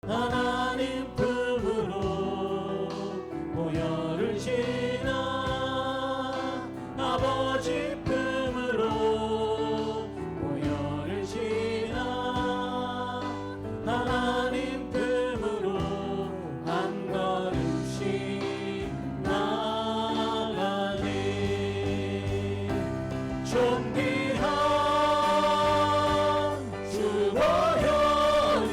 하나님 품으로 보혈을 지나 아버지 품으로 보혈을 지나 하나님 품으로 한 걸음씩 나가네. 존귀한 주 보혈이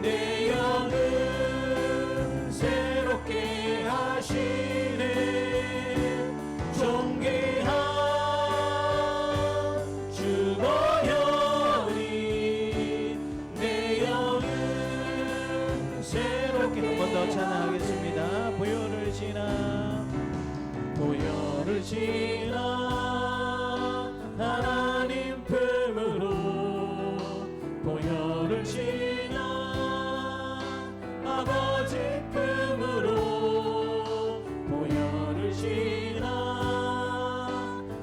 내 영을 새롭게 하시네. 존귀한 주 보혈이 내 영을 새롭게. 한 번 더 찬양하겠습니다. 보혈을 지나 보혈을 지나 하나님 품으로 보혈을 지나 아버지 품으로 보혈을 지나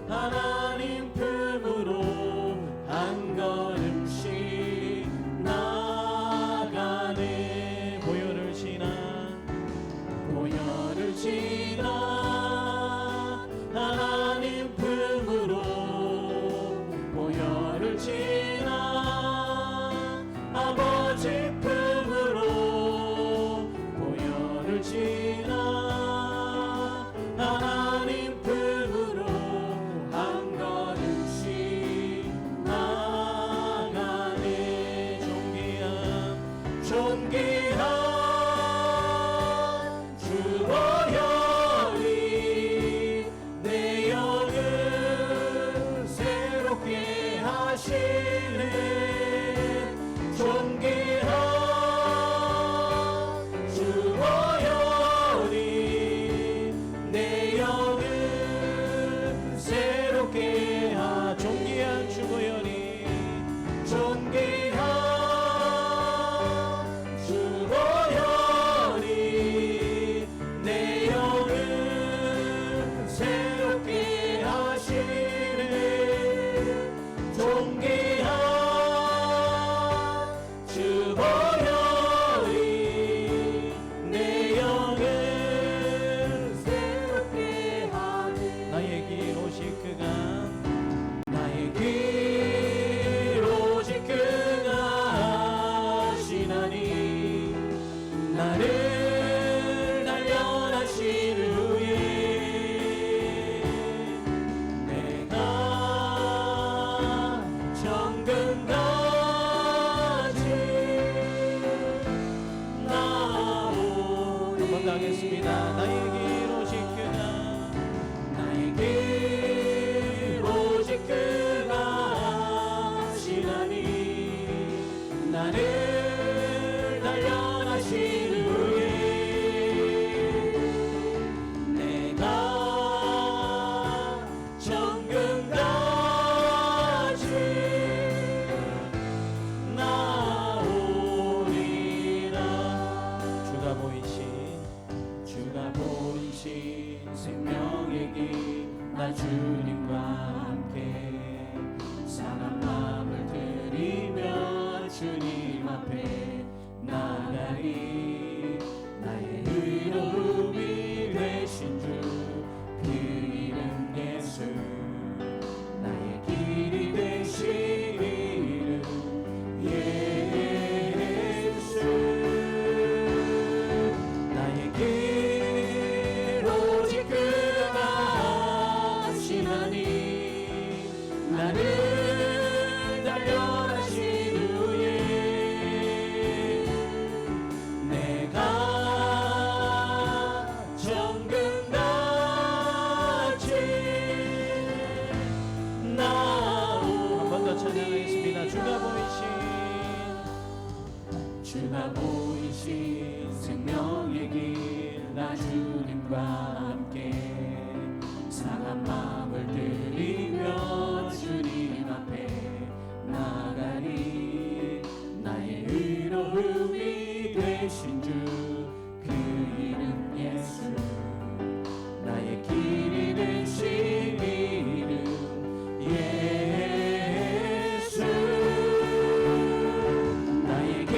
하나님 품으로 한 걸음씩 나가네. 보혈을 지나 보혈을 지나 하나님 품으로 보혈을 지나 아버지 품으로 보혈을 지나 하나님 품으로 한 걸음씩 나가네. 존귀한 주 보혈이 내 영을 새롭게 하시네. 존귀한 주 보혈이 내 영을 새롭게 존귀한 주 보혈이 존귀한 주 보혈이 내 영을 새롭게 하시네. 존귀한 주 보혈이 내 영을 새롭게 하네. 나의 길 오직 그가 나의 길 오직 그가 하시나니 나를 단련하시는 후에 내가 정금같이 나오리. 한 번 더 하겠습니다. 나의 길 오직 그가 나의 길 오직 그가 하시나니 나를 단련하시는 후에 내가 정금같이 나오리라. 주가 보이신 생명의 길 나 주님과 함께 상한 마음을 드리며 주님 앞에 나가리. 나의 의로움이 되신 주 그 이름 예수 나의 길이 되신 이름 예수. 나의 길 오직 그가 하시나니 나를 단련하신 후에 내가 정금같이 나오. 한 번 더 찬양하겠습니다. 주가 보이신 생명의 길 나 주님과 함께 상한 마음을 드리며 주님 앞에 나가리. 나의 의로움이 되신 주 그 이름 예수 나의 길이 되신 이름 예수. 나의 길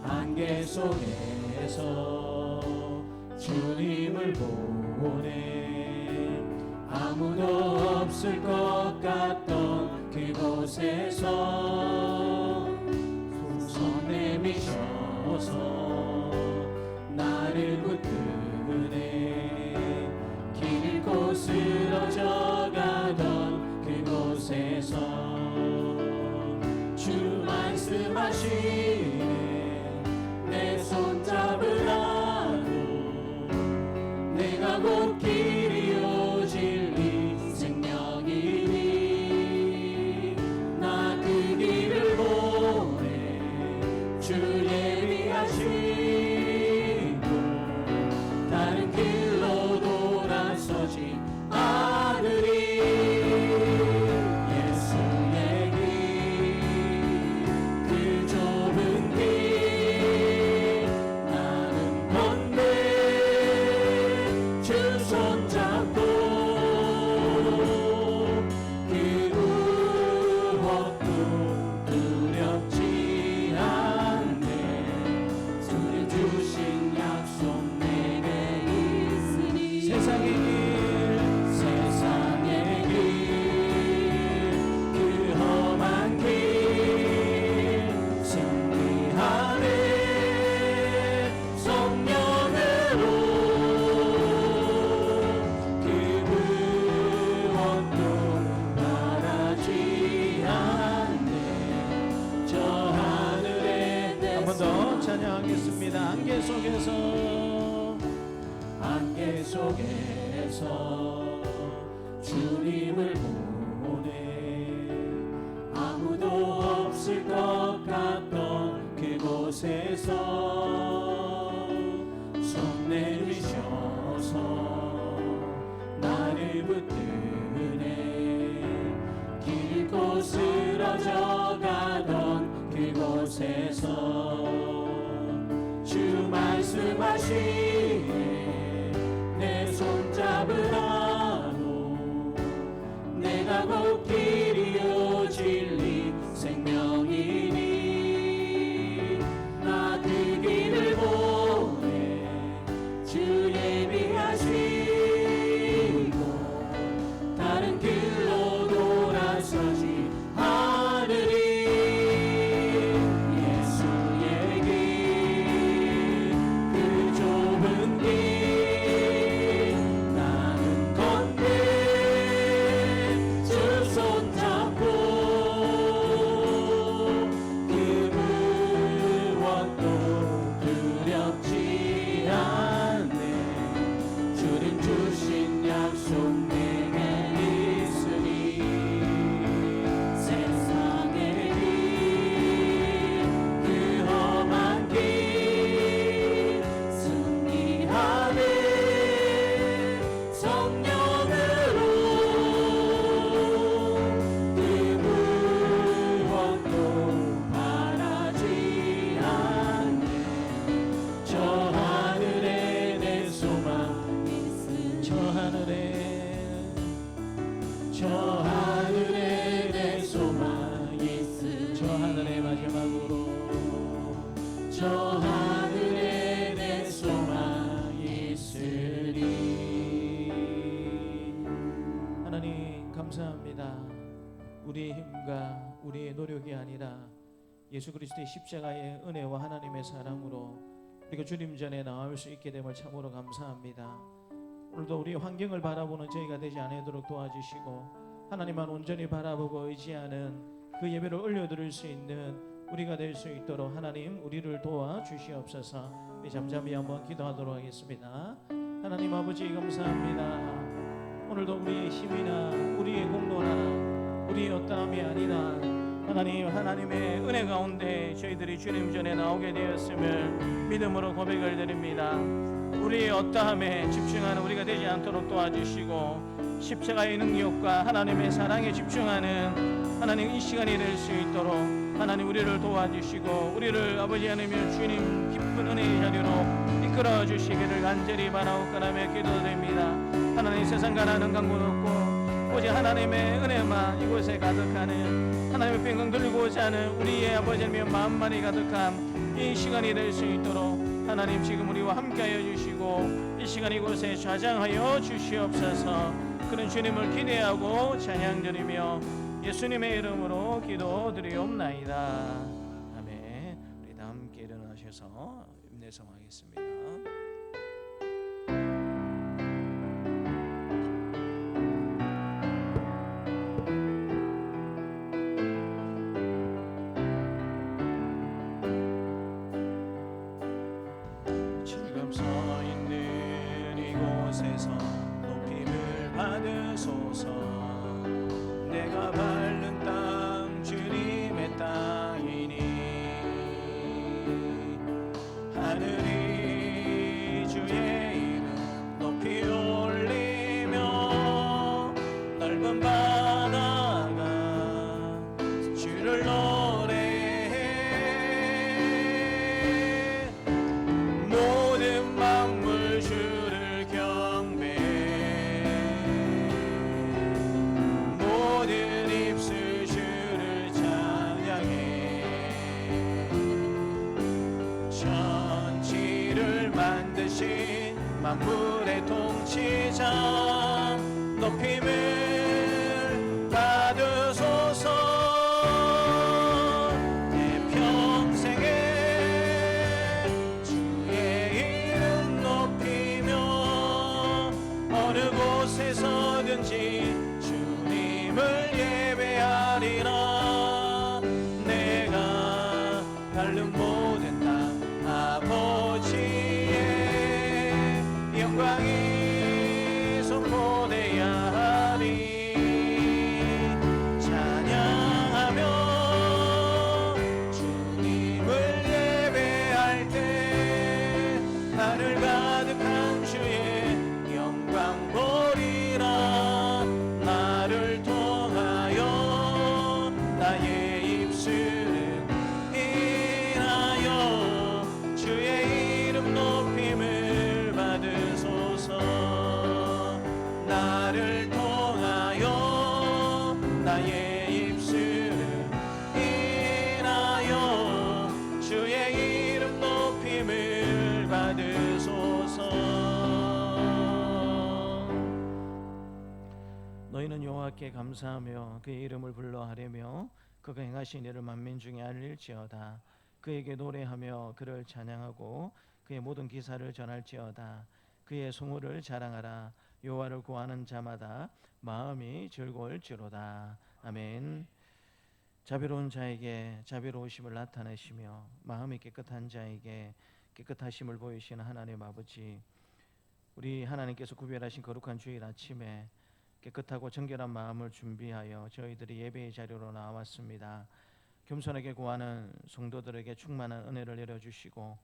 안개 속에서 주님을 보내 아무도 없을 것 같던 그곳에서 손 내미셔서 나를 붙드네 길 잃고 쓰러져 가던 그곳에서 주 말씀하시네 내 손 잡으라고 내가 곧 길이요 진리 생명이니 나 그 길을 보내 주 예비하시고 다른 길로 돌아서지 않으리 예수의 길 그 좁은 길 나는 건네 주 손잡고 그 무엇도 두렵지 않네 주님 주신 약속 내게 있으니 세상의 길 그 험한 길 승리하네 성령으로 그 무엇도 바라지 않네 저 하늘에 한 번 더 찬양하겠습니다. 안개 속에서 주님을 보내 아무도 없을 것 같던 그곳에서 손 내미셔서 나를 붙드네 길 잃고 쓰러져 가던 그곳에서 주 말씀하시네 내 손 잡으라고 내가 곧 길이요 진리 생명이니 나 그 길을 보내 주 예비하시고 다른 길로 돌아서지 않으리 예수의 길 그 좁은 길 나는 건네 주 손잡고 그 무엇도 두렵지 않네 주님 주신 약속 내게 있으니 세상의 길 그 험한 길 승리하네 성령으로 그 무엇도 바라지 않네 저 하늘에 내 소망 저 하늘에 내 소망 있으니 저 하늘에 마지막으로 저 하늘에 내 소망 있으리 하나님 감사합니다. 우리의 힘과 우리의 노력이 아니라 예수 그리스도의 십자가의 은혜와 하나님의 사랑으로 우리가 주님 전에 나올 수 있게 됨을 참으로 감사합니다. 오늘도 우리 환경을 바라보는 저희가 되지 않도록 도와주시고 하나님만 온전히 바라보고 의지하는 그 예배를 올려드릴 수 있는 우리가 될 수 있도록 하나님 우리를 도와주시옵소서. 우리 잠잠히 한번 기도하도록 하겠습니다. 하나님 아버지 감사합니다. 오늘도 우리의 힘이나 우리의 공로나 우리의 어떠함이 아니라 하나님의 은혜 가운데 저희들이 주님 전에 나오게 되었음을 믿음으로 고백을 드립니다. 우리의 어떠함에 집중하는 우리가 되지 않도록 도와주시고 십자가의 능력과 하나님의 사랑에 집중하는 하나님 이 시간이 될 수 있도록 하나님 우리를 도와주시고 우리를 아버지 하나님 주님 깊은 은혜의 자리로 이끌어 주시기를 간절히 바라옵나며 기도드립니다. 하나님 세상 가난한 강군 없고 오직 하나님의 은혜만 이곳에 가득하는 하나님의 평강 들고자 하는 우리의 아버지님의 마음만이 가득한 이 시간이 될 수 있도록 하나님 지금 우리와 함께하여 주시고 이 시간 이곳에 좌장하여 주시옵소서. 그런 주님을 기대하고 찬양드리며 예수님의 이름으로 기도드리옵나이다. 아멘. 우리 다 함께 일어나셔서 임내성하겠습니다. 지금 서 있는 이곳에서 높임을 받으소서. 내가 밟는 땅 주님의 땅이니 하늘이 주의 이름 높이 올리며 넓은 바다가 주를 노래해 모든 만물 주를 경배해 모든 입술 주를 찬양해 천지를 만드신 만물의 통치자 높임을 받으소서. 내 평생에 주의 이름 높이며 어느 곳에서든지 주님을 예배하리라. 내가 밟는 모든 땅 아버지의 영광이 선포되야 하리. 찬양하며 주님을 예배할 때 나를 가득한 주의 영광 보리라. 나를 통하여 나의 입술은 인하여 주의 이름 높임을 받으소서. 나를 통하여 나의 입술은 인하여 주의 이름 높임을 받으소서. 너희는 여호와께 감사하며 그의 이름을 불러하려며 그가 행하신 일을 만민 중에 알릴지어다. 그에게 노래하며 그를 찬양하고 그의 모든 기사를 전할지어다. 그의 성호를 자랑하라. 여호와를 구하는 자마다 마음이 즐거울지로다. 아멘. 자비로운 자에게 자비로우심을 나타내시며 마음이 깨끗한 자에게 깨끗하심을 보이시는 하나님 아버지, 우리 하나님께서 구별하신 거룩한 주일 아침에 깨끗하고 정결한 마음을 준비하여 저희들이 예배의 자리로 나왔습니다. 겸손하게 구하는 성도들에게 충만한 은혜를 내려주시고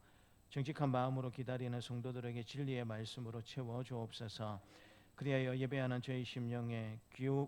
정직한 마음으로 기다리는 성도들에게 진리의 말씀으로 채워주옵소서. 그리하여 예배하는 저희 심령에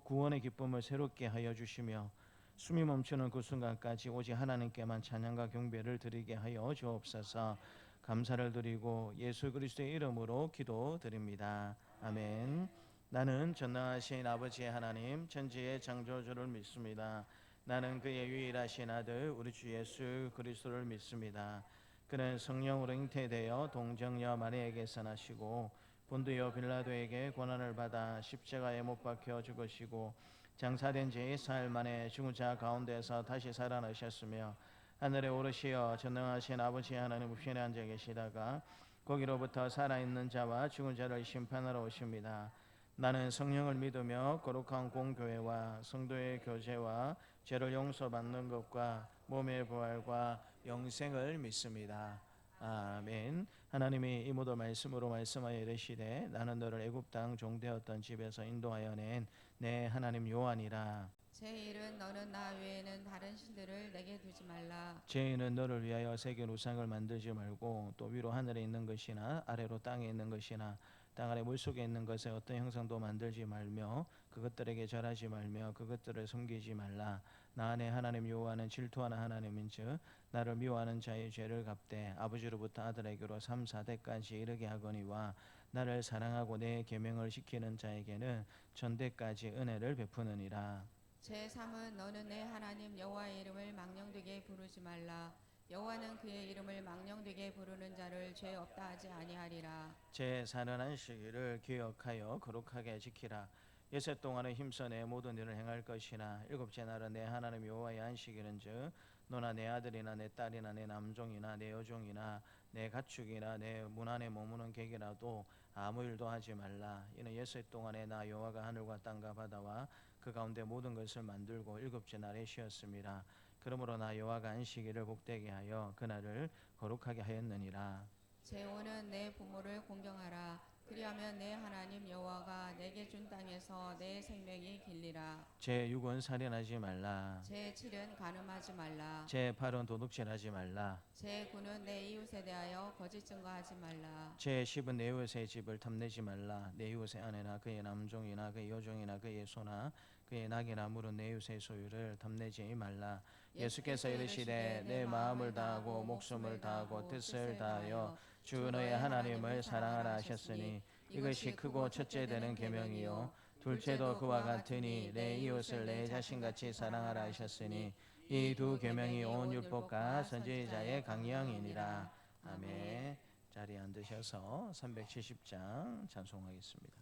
구원의 기쁨을 새롭게 하여 주시며 숨이 멈추는 그 순간까지 오직 하나님께만 찬양과 경배를 드리게 하여 주옵소서. 감사를 드리고 예수 그리스도의 이름으로 기도드립니다. 아멘. 나는 전능하신 아버지의 하나님 천지의 창조주를 믿습니다. 나는 그의 유일하신 아들 우리 주 예수 그리스도를 믿습니다. 그는 성령으로 잉태되어 동정녀 마리아에게서 나시고 본두여 빌라도에게 고난을 받아 십자가에 못 박혀 죽으시고 장사된 지 사흘 만에 죽은 자 가운데서 다시 살아나셨으며 하늘에 오르시어 전능하신 아버지 하나님 우편에 앉아 계시다가 거기로부터 살아있는 자와 죽은 자를 심판하러 오십니다. 나는 성령을 믿으며 거룩한 공교회와 성도의 교제와 죄를 용서받는 것과 몸의 부활과 영생을 믿습니다. 아멘. 하나님이 이 모든 말씀으로 말씀하여 이르시되 나는 너를 애굽 땅 종되었던 집에서 인도하여 낸 내 하나님 여호와니라. 제1은 너는 나 외에는 다른 신들을 내게 두지 말라. 죄인은 너를 위하여 새긴 우상을 만들지 말고 또 위로 하늘에 있는 것이나 아래로 땅에 있는 것이나 땅 아래 물속에 있는 것에 어떤 형상도 만들지 말며 그것들에게 절하지 말며 그것들을 섬기지 말라. 나 안에 하나님 여호와는 질투하는 하나님인즉 나를 미워하는 자의 죄를 갚되 아버지로부터 아들에게로 3, 4대까지 이르게 하거니와 나를 사랑하고 내 계명을 지키는 자에게는 전대까지 은혜를 베푸느니라. 제3은 너는 내 하나님 여호와의 이름을 망령되게 부르지 말라. 여호와는 그의 이름을 망령되게 부르는 자를 죄 없다 하지 아니하리라. 제4는 안식일을 기억하여 거룩하게 지키라. 예세 동안은 힘써 내 모든 일을 행할 것이나 일곱째 날은 내 하나님 여호와의 안식일은즉 너나 내 아들이나 내 딸이나 내 남종이나 내 여종이나 내 가축이나 내 문 안에 머무는 객이라도 아무 일도 하지 말라. 이는 예세 동안에 나 여호와가 하늘과 땅과 바다와 그 가운데 모든 것을 만들고 일곱째 날에 쉬었음이라. 그러므로 나 여호와가 안식일을 복되게 하여 그날을 거룩하게 하였느니라. 제5는 내 부모를 공경하라. 그리하면 내 하나님 여호와가 내게 준 땅에서 내 생명이 길리라. 제6은 살인하지 말라. 제7은 간음하지 말라. 제8은 도둑질하지 말라. 제9는 내 이웃에 대하여 거짓 증거하지 말라. 제10은 내 이웃의 집을 탐내지 말라. 내 이웃의 아내나 그의 남종이나 그의 여종이나 그의 소나 그의 낙이나 물은 내 이웃의 소유를 탐내지 말라. 예수께서 이르시되 내 마음을 다하고 목숨을 다하고 뜻을 다하여 주 너의 하나님을 사랑하라 하셨으니 이것이 크고 첫째 되는 계명이요 둘째도 그와 같으니 내 이웃을 내 자신같이 사랑하라 하셨으니 이 두 계명이 온 율법과 선지자의 강령이니라. 아멘. 자리에 앉으셔서 370장 찬송하겠습니다.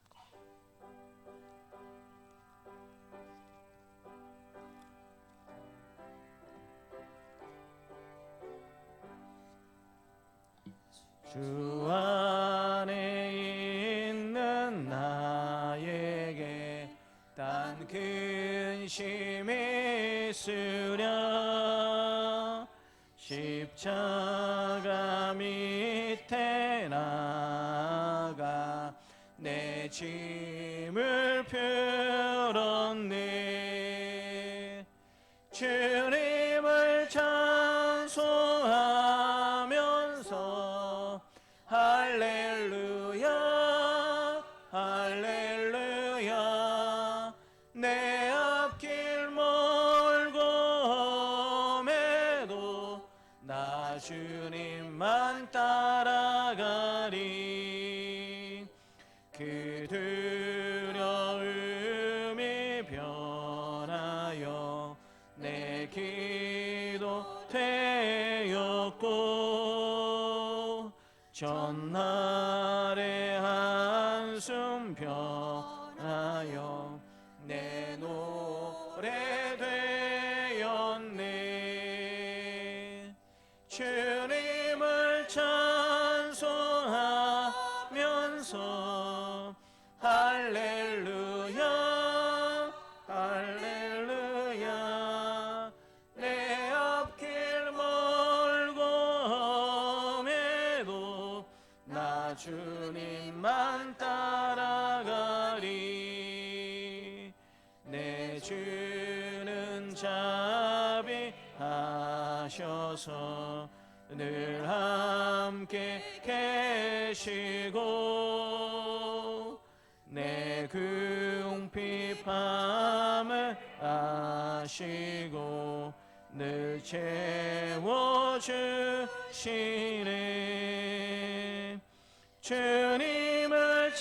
주 안에 있는 나에게 단 근심이 있으랴. 십자가 밑에 나가 내 짐을 풀었네. 주님을 찬송하면서 할렐루야 할렐루야. 내 앞길 멀고매도 나 주님만 따라가리. 그 두려움이 변하여 내 기도 되었고 전날의 한숨 변하여 내 노래 되었네. 주님을 찬송하면서 할렐루야 할렐루야. 내 앞길 멀고매도 나 주님만 따라가리. 내 주는 자비하셔서 늘 함께 계시고 내 궁핍함을 아시고 늘 채워주시네. 주님을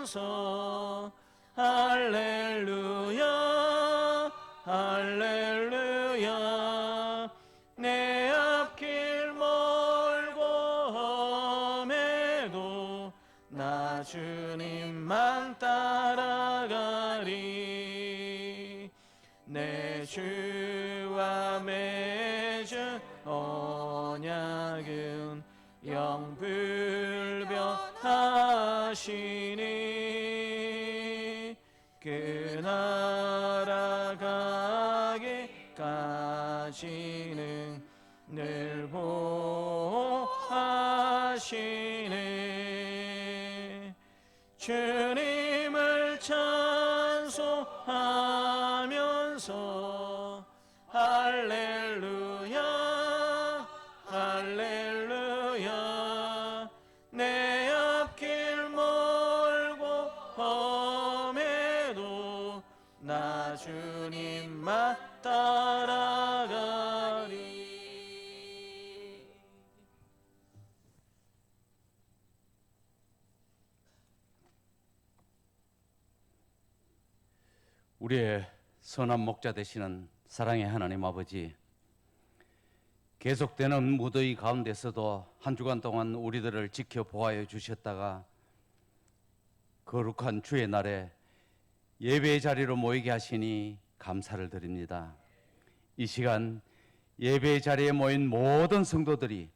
찬송하면서 할렐루야 할렐루야. 내 앞길 멀고매도 나 주님만 따라가리. 내 주와 맺은 언약은 영불변하시니 그 나라 가기까지는 늘 보호하시네. 주님을 찬송하면서 할렐루야 할렐루야. 내 앞길 멀고매도 나 주님만 따라가리. 우리의 선한 목자 되시는 사랑의 하나님 아버지, 계속되는 무더위 가운데서도 한 주간 동안 우리들을 지켜 보호하여 주셨다가 거룩한 주의 날에 예배의 자리로 모이게 하시니 감사를 드립니다. 이 시간 예배의 자리에 모인 모든 성도들이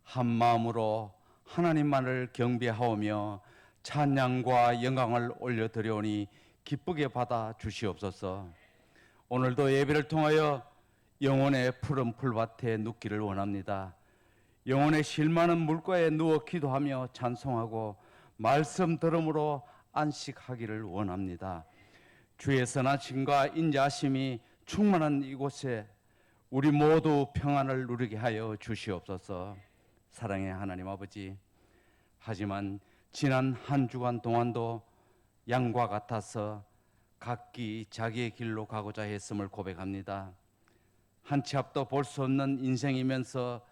한 마음으로 하나님만을 경배하오며 찬양과 영광을 올려드려오니 기쁘게 받아 주시옵소서. 오늘도 예배를 통하여 영혼의 푸른 풀밭에 눕기를 원합니다. 영혼의 실 많은 물가에 누워 기도하며 찬송하고 말씀 들음으로 안식하기를 원합니다. 주의 선하심과 인자하심이 충만한 이곳에 우리 모두 평안을 누리게 하여 주시옵소서. 사랑의 하나님 아버지, 하지만 지난 한 주간 동안도 양과 같아서 각기 자기의 길로 가고자 했음을 고백합니다. 한 치 앞도 볼 수 없는 인생이면서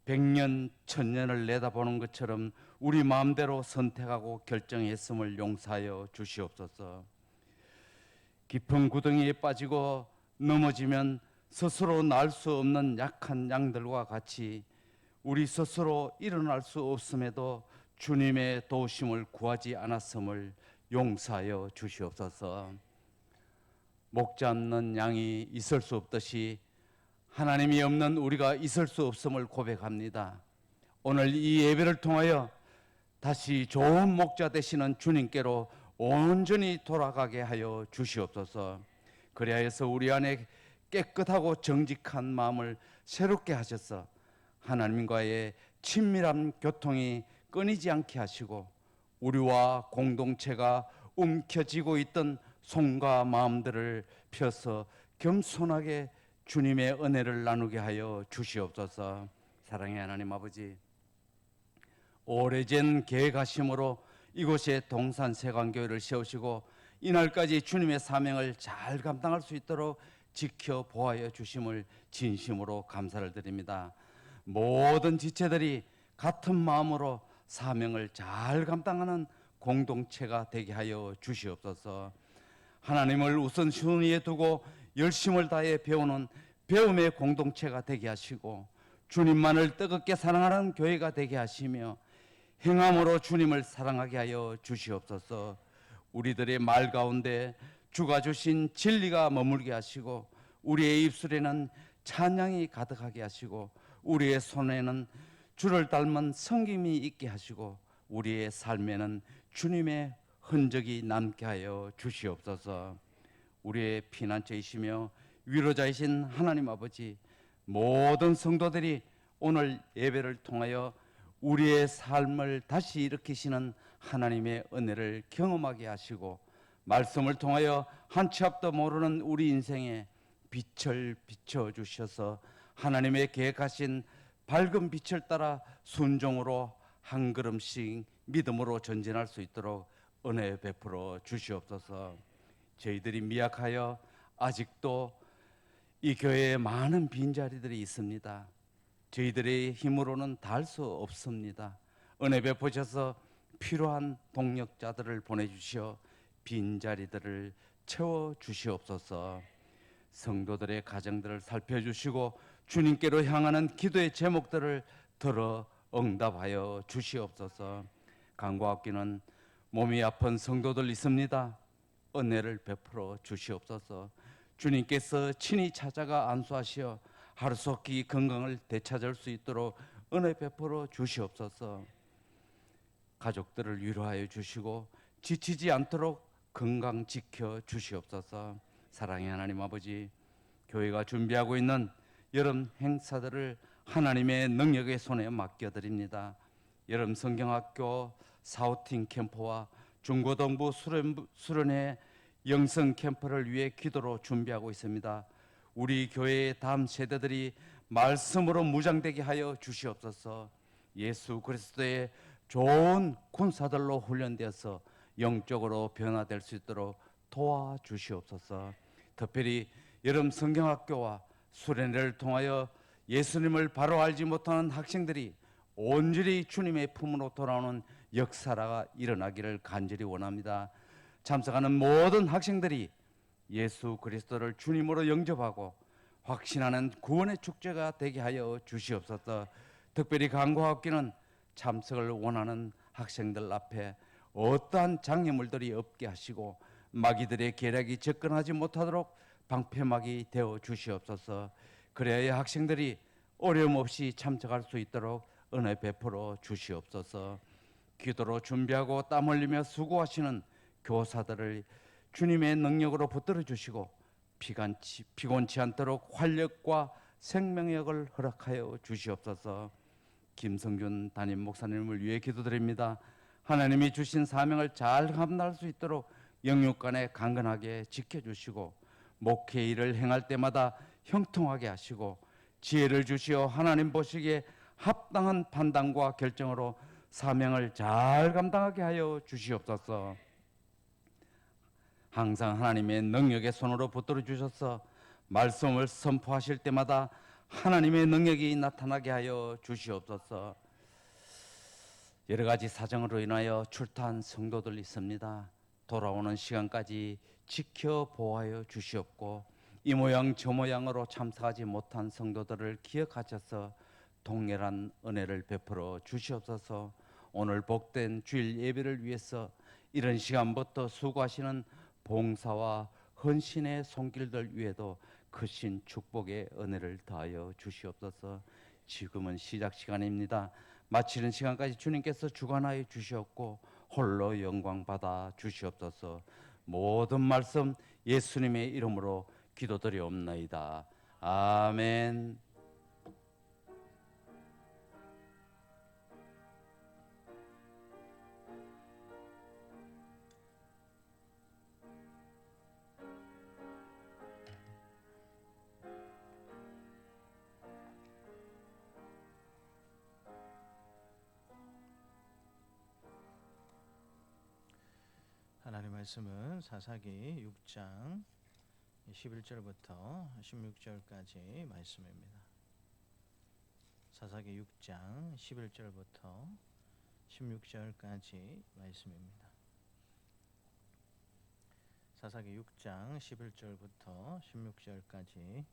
100년, 1000년을 내다보는 것처럼 우리 마음대로 선택하고 결정했음을 용서하여 주시옵소서. 깊은 구덩이에 빠지고 넘어지면 스스로 날 수 없는 약한 양들과 같이 우리 스스로 일어날 수 없음에도 주님의 도우심을 구하지 않았음을 용서하여 주시옵소서. 목 잡는 양이 있을 수 없듯이 하나님이 없는 우리가 있을 수 없음을 고백합니다. 오늘 이 예배를 통하여 다시 좋은 목자 되시는 주님께로 온전히 돌아가게 하여 주시옵소서. 그리하여서 우리 안에 깨끗하고 정직한 마음을 새롭게 하셔서 하나님과의 친밀한 교통이 끊이지 않게 하시고 우리와 공동체가 움켜쥐고 있던 손과 마음들을 펴서 겸손하게 주님의 은혜를 나누게 하여 주시옵소서. 사랑의 하나님 아버지, 오래전 계획하심으로 이곳에 동산세관교회를 세우시고 이날까지 주님의 사명을 잘 감당할 수 있도록 지켜 보호하여 주심을 진심으로 감사를 드립니다. 모든 지체들이 같은 마음으로 사명을 잘 감당하는 공동체가 되게 하여 주시옵소서. 하나님을 우선순위에 두고 열심을 다해 배우는 배움의 공동체가 되게 하시고 주님만을 뜨겁게 사랑하는 교회가 되게 하시며 행함으로 주님을 사랑하게 하여 주시옵소서. 우리들의 말 가운데 주가 주신 진리가 머물게 하시고 우리의 입술에는 찬양이 가득하게 하시고 우리의 손에는 주를 닮은 섬김이 있게 하시고 우리의 삶에는 주님의 흔적이 남게 하여 주시옵소서. 우리의 피난처이시며 위로자이신 하나님 아버지, 모든 성도들이 오늘 예배를 통하여 우리의 삶을 다시 일으키시는 하나님의 은혜를 경험하게 하시고 말씀을 통하여 한 치 앞도 모르는 우리 인생에 빛을 비춰주셔서 하나님의 계획하신 밝은 빛을 따라 순종으로 한 걸음씩 믿음으로 전진할 수 있도록 은혜 베풀어 주시옵소서. 저희들이 미약하여 아직도 이 교회에 많은 빈자리들이 있습니다. 저희들의 힘으로는 다 할 수 없습니다. 은혜 베푸셔서 필요한 동력자들을 보내주시어 빈자리들을 채워주시옵소서. 성도들의 가정들을 살펴주시고 주님께로 향하는 기도의 제목들을 들어 응답하여 주시옵소서. 간과 없기는 몸이 아픈 성도들 있습니다. 은혜를 베풀어 주시옵소서. 주님께서 친히 찾아가 안수하시어 하루속히 건강을 되찾을 수 있도록 은혜 베풀어 주시옵소서. 가족들을 위로하여 주시고 지치지 않도록 건강 지켜 주시옵소서. 사랑의 하나님 아버지, 교회가 준비하고 있는 여름 행사들을 하나님의 능력의 손에 맡겨드립니다. 여름 성경학교 사우팅 캠프와 중고등부 수련회 영성 캠프를 위해 기도로 준비하고 있습니다. 우리 교회의 다음 세대들이 말씀으로 무장되게 하여 주시옵소서. 예수 그리스도의 좋은 군사들로 훈련되어서 영적으로 변화될 수 있도록 도와주시옵소서. 특별히 여름 성경학교와 수련회를 통하여 예수님을 바로 알지 못하는 학생들이 온전히 주님의 품으로 돌아오는 역사가 일어나기를 간절히 원합니다. 참석하는 모든 학생들이 예수 그리스도를 주님으로 영접하고 확신하는 구원의 축제가 되게 하여 주시옵소서. 특별히 강구학기는 참석을 원하는 학생들 앞에 어떠한 장애물들이 없게 하시고 마귀들의 계략이 접근하지 못하도록 방패막이 되어 주시옵소서. 그래야 학생들이 어려움 없이 참석할 수 있도록 은혜 베풀어 주시옵소서. 기도로 준비하고 땀 흘리며 수고하시는 교사들을 주님의 능력으로 붙들어 주시고 피곤치 않도록 활력과 생명력을 허락하여 주시옵소서. 김성준 담임 목사님을 위해 기도드립니다. 하나님이 주신 사명을 잘 감당할 수 있도록 영육간에 강건하게 지켜주시고 목회 일을 행할 때마다 형통하게 하시고 지혜를 주시어 하나님 보시기에 합당한 판단과 결정으로 사명을 잘 감당하게 하여 주시옵소서. 항상 하나님의 능력의 손으로 붙들어 주셔서 말씀을 선포하실 때마다 하나님의 능력이 나타나게 하여 주시옵소서. 여러 가지 사정으로 인하여 출타한 성도들 있습니다. 돌아오는 시간까지 지켜보아여 주시옵고 이 모양 저 모양으로 참석하지 못한 성도들을 기억하셔서 동일한 은혜를 베풀어 주시옵소서. 오늘 복된 주일 예배를 위해서 이런 시간부터 수고하시는 봉사와 헌신의 손길들 위에도 크신 축복의 은혜를 더하여 주시옵소서. 지금은 시작 시간입니다. 마치는 시간까지 주님께서 주관하여 주시옵고 홀로 영광 받아 주시옵소서. 모든 말씀 예수님의 이름으로 기도드리옵나이다. 아멘. 하나님 말씀은 사사기 6장 11절부터 16절까지 말씀입니다. 사사기 6장 11절부터 16절까지 말씀입니다. 사사기 6장 11절부터 16절까지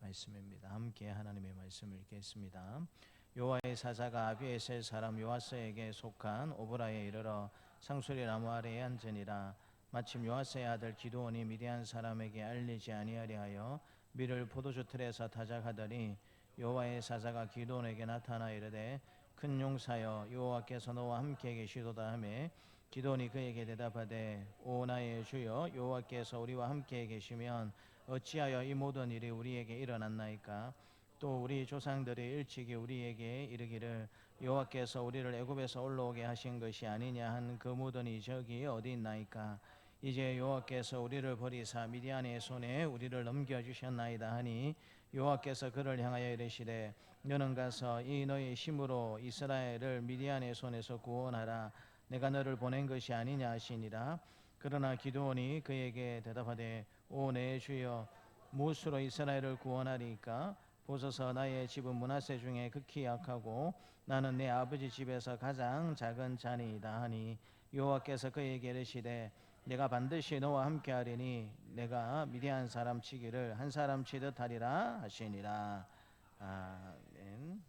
말씀입니다. 함께 하나님의 말씀을 읽겠습니다. 여호와의 사자가 아비에셀 사람 요아스에게 속한 오브라에 이르러 상수리 나무 아래에 앉으니라. 마침 요아스의 아들 기드온이 미디안 사람에게 알리지 아니하려 하여 밀을 포도주 틀에서 타작하더니 여호와의 사자가 기드온에게 나타나 이르되 큰 용사여 여호와께서 너와 함께 계시도다 하매 기드온이 그에게 대답하되 오 나의 주여 여호와께서 우리와 함께 계시면 어찌하여 이 모든 일이 우리에게 일어났나이까. 또 우리 조상들이 일찍이 우리에게 이르기를 여호와께서 우리를 애굽에서 올라오게 하신 것이 아니냐 한 그 모든이 저기 어디 있나이까. 이제 여호와께서 우리를 버리사 미디안의 손에 우리를 넘겨주셨나이다 하니 여호와께서 그를 향하여 이르시되 너는 가서 이 너의 힘으로 이스라엘을 미디안의 손에서 구원하라. 내가 너를 보낸 것이 아니냐 하시니라. 그러나 기드온이 그에게 대답하되 오 내 주여 무엇으로 이스라엘을 구원하리까. 보소서 나의 집은 므낫세 중에 극히 약하고 나는 내 아버지 집에서 가장 작은 자니이다 하니 여호와께서 그에게 이르시되 내가 반드시 너와 함께하리니 내가 미디안 사람 치기를 한 사람 치듯 하리라 하시니라. 아멘.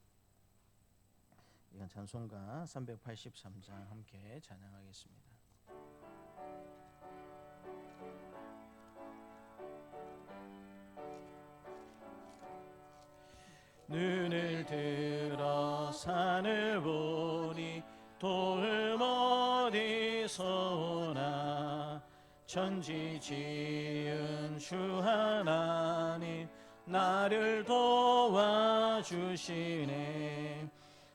이건 찬송가 383장 함께 찬양하겠습니다. 눈을 들어 산을 보니 도움 어디서 오나. 천지 지은 주 하나님 나를 도와주시네.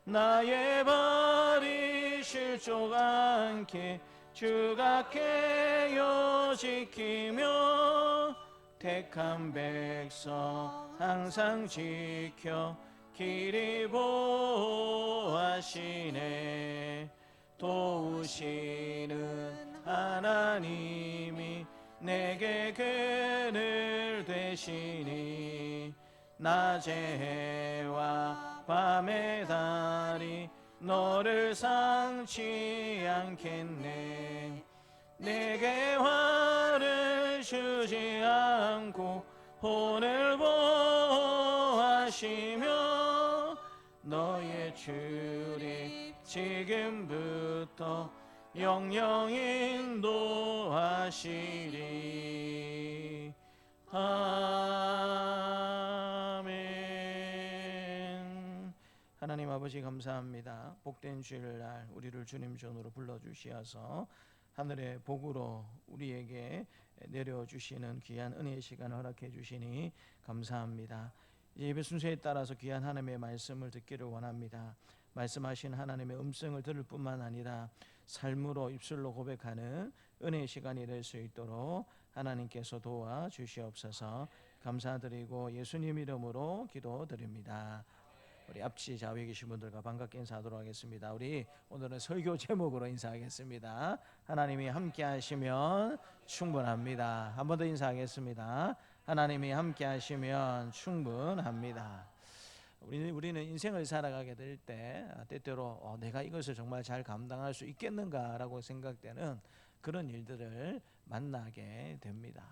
나의 발이 실족 않게 주가 깨어 지키며 택한 백성 항상 지켜 길이 보호하시네. 도우시는 하나님이 내게 그늘 되시니 낮의 해와 밤의 달이 너를 상치 않겠네. 내게 화를 주지 않고 혼을 보하시며 너의 출입 지금부터 영영 인도하시리. 아멘. 하나님 아버지 감사합니다. 복된 주일날 우리를 주님 전으로 불러주시어서 하늘의 복으로 우리에게 내려주시는 귀한 은혜의 시간을 허락해 주시니 감사합니다. 예배 순서에 따라서 귀한 하나님의 말씀을 듣기를 원합니다. 말씀하신 하나님의 음성을 들을 뿐만 아니라 삶으로 입술로 고백하는 은혜의 시간이 될 수 있도록 하나님께서 도와주시옵소서. 감사드리고 예수님 이름으로 기도드립니다. 우리 앞치 좌우에 계신 분들과 반갑게 인사하도록 하겠습니다. 우리 오늘은 설교 제목으로 인사하겠습니다. 하나님이 함께 하시면 충분합니다. 한 번 더 인사하겠습니다. 하나님이 함께 하시면 충분합니다. 우리는 인생을 살아가게 될 때 때때로 내가 이것을 정말 잘 감당할 수 있겠는가라고 생각되는 그런 일들을 만나게 됩니다.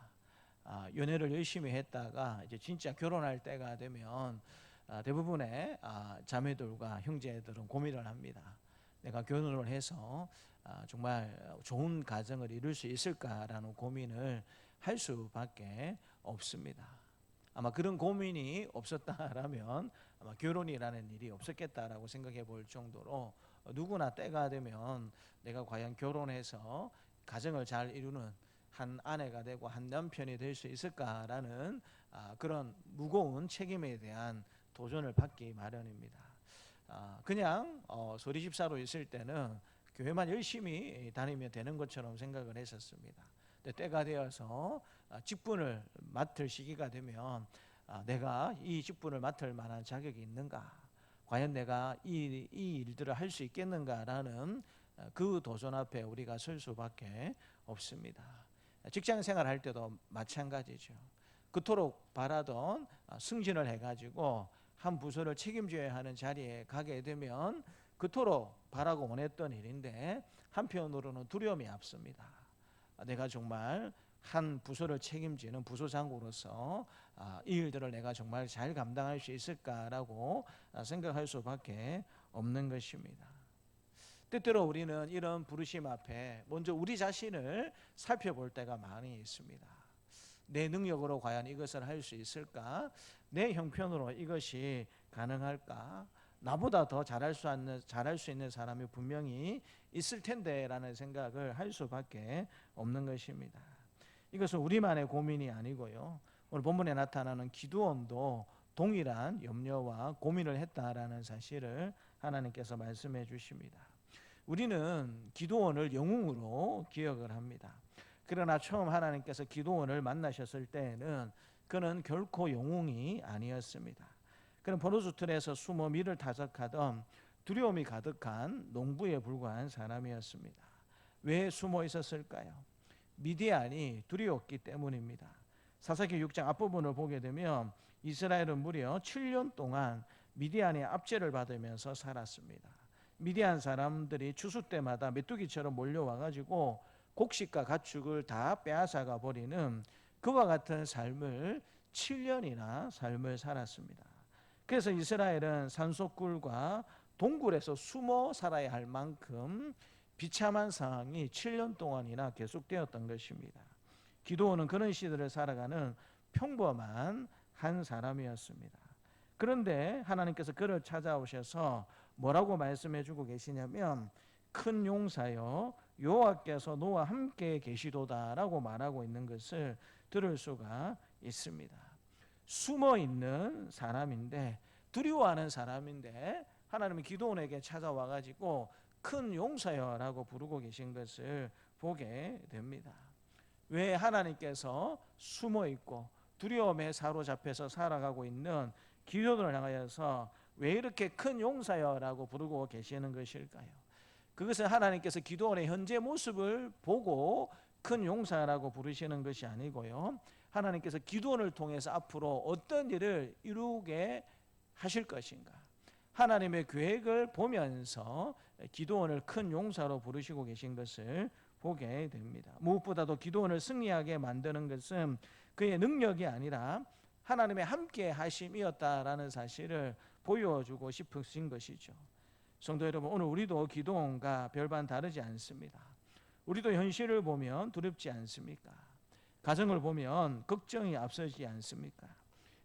연애를 열심히 했다가 이제 진짜 결혼할 때가 되면 대부분의 자매들과 형제들은 고민을 합니다. 내가 결혼을 해서 정말 좋은 가정을 이룰 수 있을까라는 고민을 할 수밖에 없습니다. 아마 그런 고민이 없었다라면 아마 결혼이라는 일이 없었겠다라고 생각해 볼 정도로 누구나 때가 되면 내가 과연 결혼해서 가정을 잘 이루는 한 아내가 되고 한 남편이 될 수 있을까라는 그런 무거운 책임에 대한 도전을 받기 마련입니다. 그냥 소리집사로 있을 때는 교회만 열심히 다니면 되는 것처럼 생각을 했었습니다. 근데 때가 되어서 직분을 맡을 시기가 되면 내가 이 직분을 맡을 만한 자격이 있는가, 과연 내가 이 일들을 할 수 있겠는가라는 그 도전 앞에 우리가 설 수밖에 없습니다. 직장 생활할 때도 마찬가지죠. 그토록 바라던 승진을 해가지고 한 부서를 책임져야 하는 자리에 가게 되면 그토록 바라고 원했던 일인데 한편으로는 두려움이 앞섭니다. 내가 정말 한 부서를 책임지는 부서장으로서 이 일들을 내가 정말 잘 감당할 수 있을까라고 생각할 수밖에 없는 것입니다. 때때로 우리는 이런 부르심 앞에 먼저 우리 자신을 살펴볼 때가 많이 있습니다. 내 능력으로 과연 이것을 할 수 있을까? 내 형편으로 이것이 가능할까? 나보다 더 잘할 수 있는 사람이 분명히 있을 텐데라는 생각을 할 수밖에 없는 것입니다. 이것은 우리만의 고민이 아니고요. 오늘 본문에 나타나는 기드온도 동일한 염려와 고민을 했다라는 사실을 하나님께서 말씀해 주십니다. 우리는 기드온을 영웅으로 기억을 합니다. 그러나 처음 하나님께서 기드온을 만나셨을 때에는 그는 결코 영웅이 아니었습니다. 그는 포도주 틀에서 숨어 밀을 타작하던 두려움이 가득한 농부에 불과한 사람이었습니다. 왜 숨어 있었을까요? 미디안이 두려웠기 때문입니다. 사사기 6장 앞부분을 보게 되면 이스라엘은 무려 7년 동안 미디안의 압제를 받으면서 살았습니다. 미디안 사람들이 추수 때마다 메뚜기처럼 몰려와가지고 곡식과 가축을 다 빼앗아가 버리는 그와 같은 삶을 7년이나 삶을 살았습니다. 그래서 이스라엘은 산소굴과 동굴에서 숨어 살아야 할 만큼 비참한 상황이 7년 동안이나 계속되었던 것입니다. 기드온은 그런 시대를 살아가는 평범한 한 사람이었습니다. 그런데 하나님께서 그를 찾아오셔서 뭐라고 말씀해 주고 계시냐면 큰 용사여 여호와께서 너와 함께 계시도다라고 말하고 있는 것을 들을 수가 있습니다. 숨어 있는 사람인데 두려워하는 사람인데 하나님이 기드온에게 찾아와 가지고 큰 용사여라고 부르고 계신 것을 보게 됩니다. 왜 하나님께서 숨어 있고 두려움에 사로잡혀서 살아가고 있는 기드온을 향하여서 왜 이렇게 큰 용사여라고 부르고 계시는 것일까요? 그것은 하나님께서 기드온의 현재 모습을 보고 큰 용사라고 부르시는 것이 아니고요. 하나님께서 기드온을 통해서 앞으로 어떤 일을 이루게 하실 것인가, 하나님의 계획을 보면서 기드온을 큰 용사로 부르시고 계신 것을 보게 됩니다. 무엇보다도 기도원을 승리하게 만드는 것은 그의 능력이 아니라 하나님의 함께 하심이었다라는 사실을 보여주고 싶으신 것이죠. 성도 여러분, 오늘 우리도 기도원과 별반 다르지 않습니다. 우리도 현실을 보면 두렵지 않습니까? 가정을 보면 걱정이 앞서지 않습니까?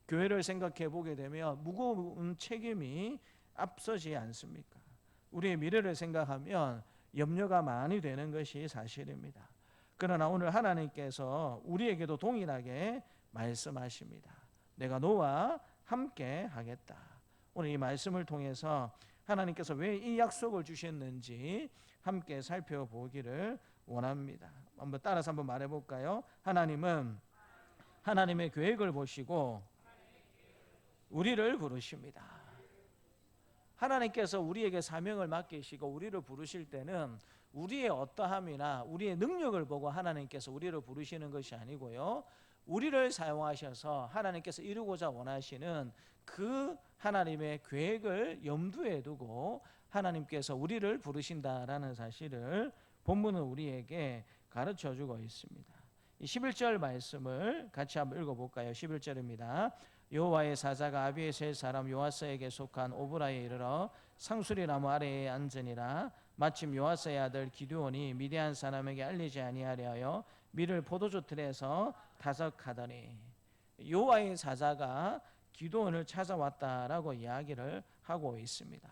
교회를 생각해 보게 되면 무거운 책임이 앞서지 않습니까? 우리의 미래를 생각하면 염려가 많이 되는 것이 사실입니다. 그러나 오늘 하나님께서 우리에게도 동일하게 말씀하십니다. 내가 너와 함께 하겠다. 오늘 이 말씀을 통해서 하나님께서 왜 이 약속을 주셨는지 함께 살펴보기를 원합니다. 따라서 한번 말해볼까요? 하나님은 하나님의 계획을 보시고 우리를 부르십니다. 하나님께서 우리에게 사명을 맡기시고 우리를 부르실 때는 우리의 어떠함이나 우리의 능력을 보고 하나님께서 우리를 부르시는 것이 아니고요, 우리를 사용하셔서 하나님께서 이루고자 원하시는 그 하나님의 계획을 염두에 두고 하나님께서 우리를 부르신다라는 사실을 본문은 우리에게 가르쳐주고 있습니다. 이 11절 말씀을 같이 한번 읽어볼까요? 11절입니다. 여호와의 사자가 아비에셀 사람 요아스에게 속한 오브라에 이르러 상수리 나무 아래에 앉으니라. 마침 요아스의 아들 기드온이 미디안 사람에게 알리지 아니하려 하여 밀을 포도주 틀에서 타석하더니, 여호와의 사자가 기드온을 찾아왔다라고 이야기를 하고 있습니다.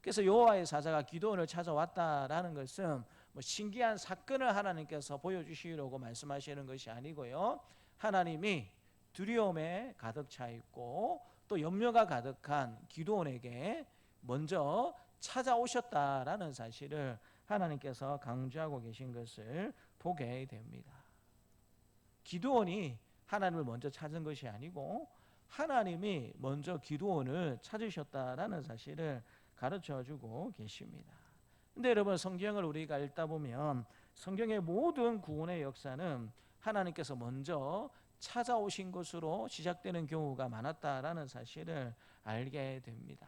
그래서 여호와의 사자가 기드온을 찾아왔다라는 것은 신기한 사건을 하나님께서 보여주시려고 말씀하시는 것이 아니고요, 하나님이 두려움에 가득 차 있고 또 염려가 가득한 기드온에게 먼저 찾아오셨다라는 사실을 하나님께서 강조하고 계신 것을 보게 됩니다. 기드온이 하나님을 먼저 찾은 것이 아니고 하나님이 먼저 기드온을 찾으셨다라는 사실을 가르쳐주고 계십니다. 근데 여러분, 성경을 우리가 읽다 보면 성경의 모든 구원의 역사는 하나님께서 먼저 찾아오신 것으로 시작되는 경우가 많았다라는 사실을 알게 됩니다.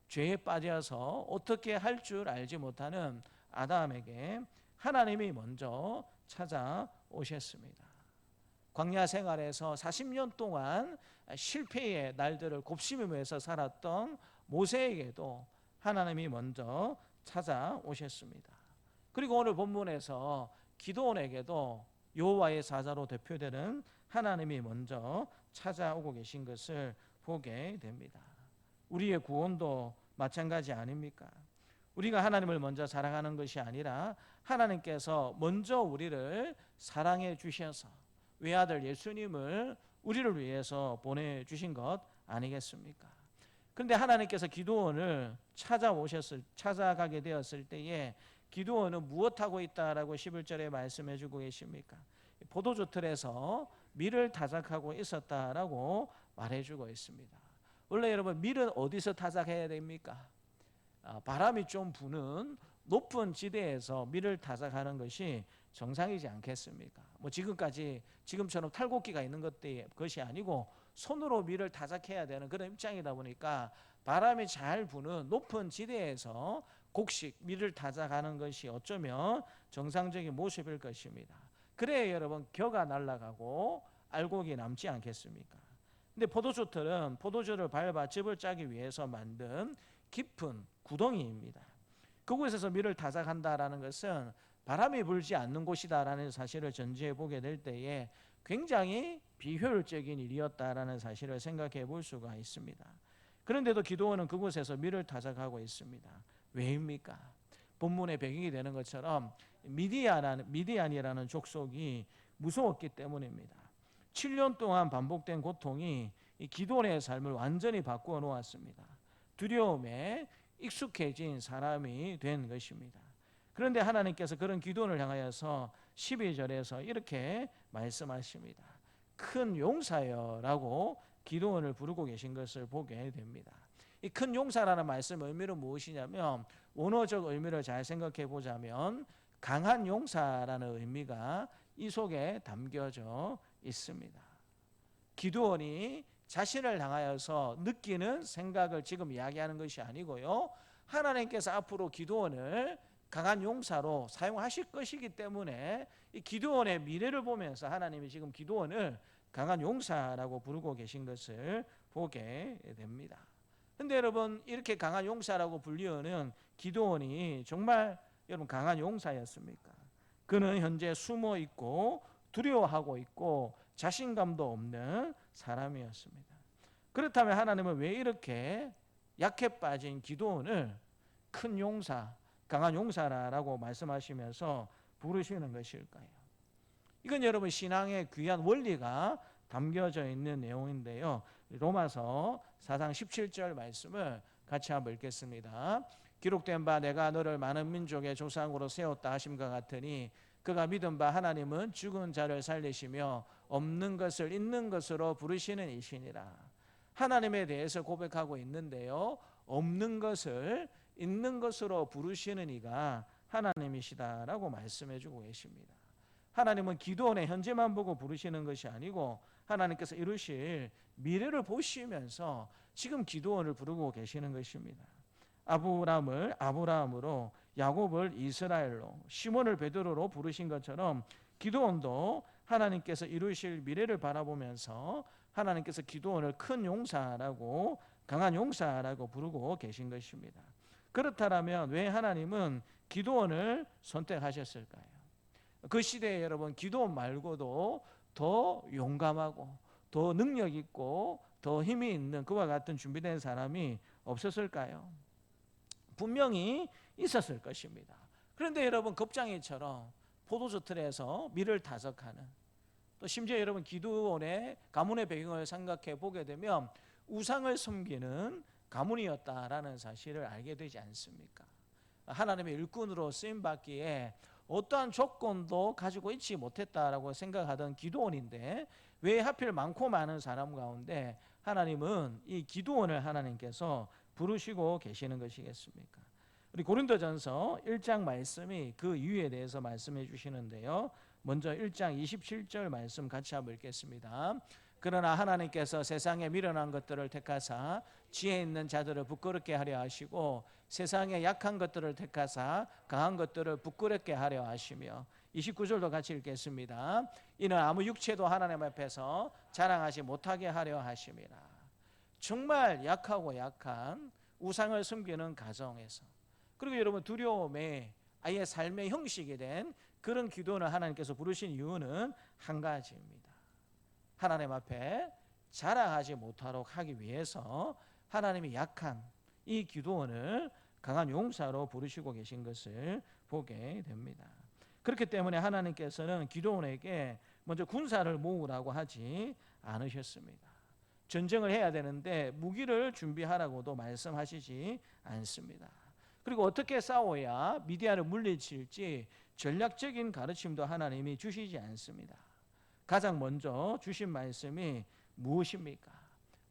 죄에 빠져서 어떻게 할 줄 알지 못하는 아담에게 하나님이 먼저 찾아오셨습니다. 광야 생활에서 40년 동안 실패의 날들을 곱씹으면서 살았던 모세에게도 하나님이 먼저 찾아오셨습니다. 그리고 오늘 본문에서 기드온에게도 여호와의 사자로 대표되는 하나님이 먼저 찾아오고 계신 것을 보게 됩니다. 우리의 구원도 마찬가지 아닙니까? 우리가 하나님을 먼저 사랑하는 것이 아니라 하나님께서 먼저 우리를 사랑해 주셔서 외아들 예수님을 우리를 위해서 보내주신 것 아니겠습니까? 그런데 하나님께서 기드온을 찾아가게 되었을 때에 기드온은 무엇하고 있다라고 11절에 말씀해 주고 계십니까? 포도주 틀에서 밀을 타작하고 있었다라고 말해주고 있습니다. 원래 여러분, 밀은 어디서 타작해야 됩니까? 바람이 좀 부는 높은 지대에서 밀을 타작하는 것이 정상이지 않겠습니까? 지금처럼 탈곡기가 있는 것이 아니고 손으로 밀을 타작해야 되는 그런 입장이다 보니까 바람이 잘 부는 높은 지대에서 곡식 밀을 타작하는 것이 어쩌면 정상적인 모습일 것입니다. 그래야 여러분, 겨가 날아가고 알곡이 남지 않겠습니까? 근데 포도주틀은 포도주를 밟아 즙을 짜기 위해서 만든 깊은 구덩이입니다. 그곳에서 밀을 타작한다라는 것은 바람이 불지 않는 곳이다라는 사실을 전제해 보게 될 때에 굉장히 비효율적인 일이었다라는 사실을 생각해 볼 수가 있습니다. 그런데도 기드온은 그곳에서 밀을 타작하고 있습니다. 왜입니까? 본문의 배경이 되는 것처럼 미디안이라는 족속이 무서웠기 때문입니다. 7년 동안 반복된 고통이 이 기드온의 삶을 완전히 바꾸어 놓았습니다. 두려움에 익숙해진 사람이 된 것입니다. 그런데 하나님께서 그런 기드온을 향하여서 12절에서 이렇게 말씀하십니다. 큰 용사여라고 기드온을 부르고 계신 것을 보게 됩니다. 이 큰 용사라는 말씀의 의미는 무엇이냐면, 원어적 의미를 잘 생각해 보자면 강한 용사라는 의미가 이 속에 담겨져 있습니다. 기드온이 자신을 향하여서 느끼는 생각을 지금 이야기하는 것이 아니고요, 하나님께서 앞으로 기드온을 강한 용사로 사용하실 것이기 때문에 이 기드온의 미래를 보면서 하나님이 지금 기드온을 강한 용사라고 부르고 계신 것을 보게 됩니다. 근데 여러분, 이렇게 강한 용사라고 불리우는 기드온이 정말 여러분 강한 용사였습니까? 그는 현재 숨어 있고 두려워하고 있고 자신감도 없는 사람이었습니다. 그렇다면 하나님은 왜 이렇게 약해 빠진 기드온을 큰 용사, 강한 용사라고 말씀하시면서 부르시는 것일까요? 이건 여러분 신앙의 귀한 원리가 담겨져 있는 내용인데요. 로마서 4장 17절 말씀을 같이 한번 읽겠습니다. 기록된 바 내가 너를 많은 민족의 조상으로 세웠다 하심과 같으니 그가 믿은 바 하나님은 죽은 자를 살리시며 없는 것을 있는 것으로 부르시는 이시니라. 하나님에 대해서 고백하고 있는데요, 없는 것을 있는 것으로 부르시는 이가 하나님이시다라고 말씀해 주고 계십니다. 하나님은 기도원의 현재만 보고 부르시는 것이 아니고 하나님께서 이루실 미래를 보시면서 지금 기도원을 부르고 계시는 것입니다. 아브라함을 아브라함으로, 야곱을 이스라엘로, 시몬을 베드로로 부르신 것처럼 기도원도 하나님께서 이루실 미래를 바라보면서 하나님께서 기도원을 큰 용사라고, 강한 용사라고 부르고 계신 것입니다. 그렇다면 왜 하나님은 기도원을 선택하셨을까요? 그 시대에 여러분, 기도원 말고도 더 용감하고 더 능력 있고 더 힘이 있는 그와 같은 준비된 사람이 없었을까요? 분명히 있었을 것입니다. 그런데 여러분, 겁장이처럼 포도주 틀에서 밀을 타석하는, 또 심지어 여러분 기드온의 가문의 배경을 생각해 보게 되면 우상을 섬기는 가문이었다라는 사실을 알게 되지 않습니까? 하나님의 일꾼으로 쓰임 받기에 어떠한 조건도 가지고 있지 못했다라고 생각하던 기드온인데 왜 하필 많고 많은 사람 가운데 하나님은 이 기드온을 하나님께서 부르시고 계시는 것이겠습니까? 우리 고린도전서 1장 말씀이 그 이유에 대해서 말씀해 주시는데요. 먼저 1장 27절 말씀 같이 한번 읽겠습니다. 그러나 하나님께서 세상에 미련한 것들을 택하사 지혜 있는 자들을 부끄럽게 하려 하시고 세상에 약한 것들을 택하사 강한 것들을 부끄럽게 하려 하시며, 29절도 같이 읽겠습니다. 이는 아무 육체도 하나님 앞에서 자랑하지 못하게 하려 하심이라. 정말 약하고 약한 우상을 섬기는 가정에서, 그리고 여러분 두려움의 아예 삶의 형식이 된 그런 기도를 하나님께서 부르신 이유는 한 가지입니다. 하나님 앞에 자랑하지 못하도록 하기 위해서 하나님이 약한 이 기도원을 강한 용사로 부르시고 계신 것을 보게 됩니다. 그렇기 때문에 하나님께서는 기도원에게 먼저 군사를 모으라고 하지 않으셨습니다. 전쟁을 해야 되는데 무기를 준비하라고도 말씀하시지 않습니다. 그리고 어떻게 싸워야 미디안을 물리칠지 전략적인 가르침도 하나님이 주시지 않습니다. 가장 먼저 주신 말씀이 무엇입니까?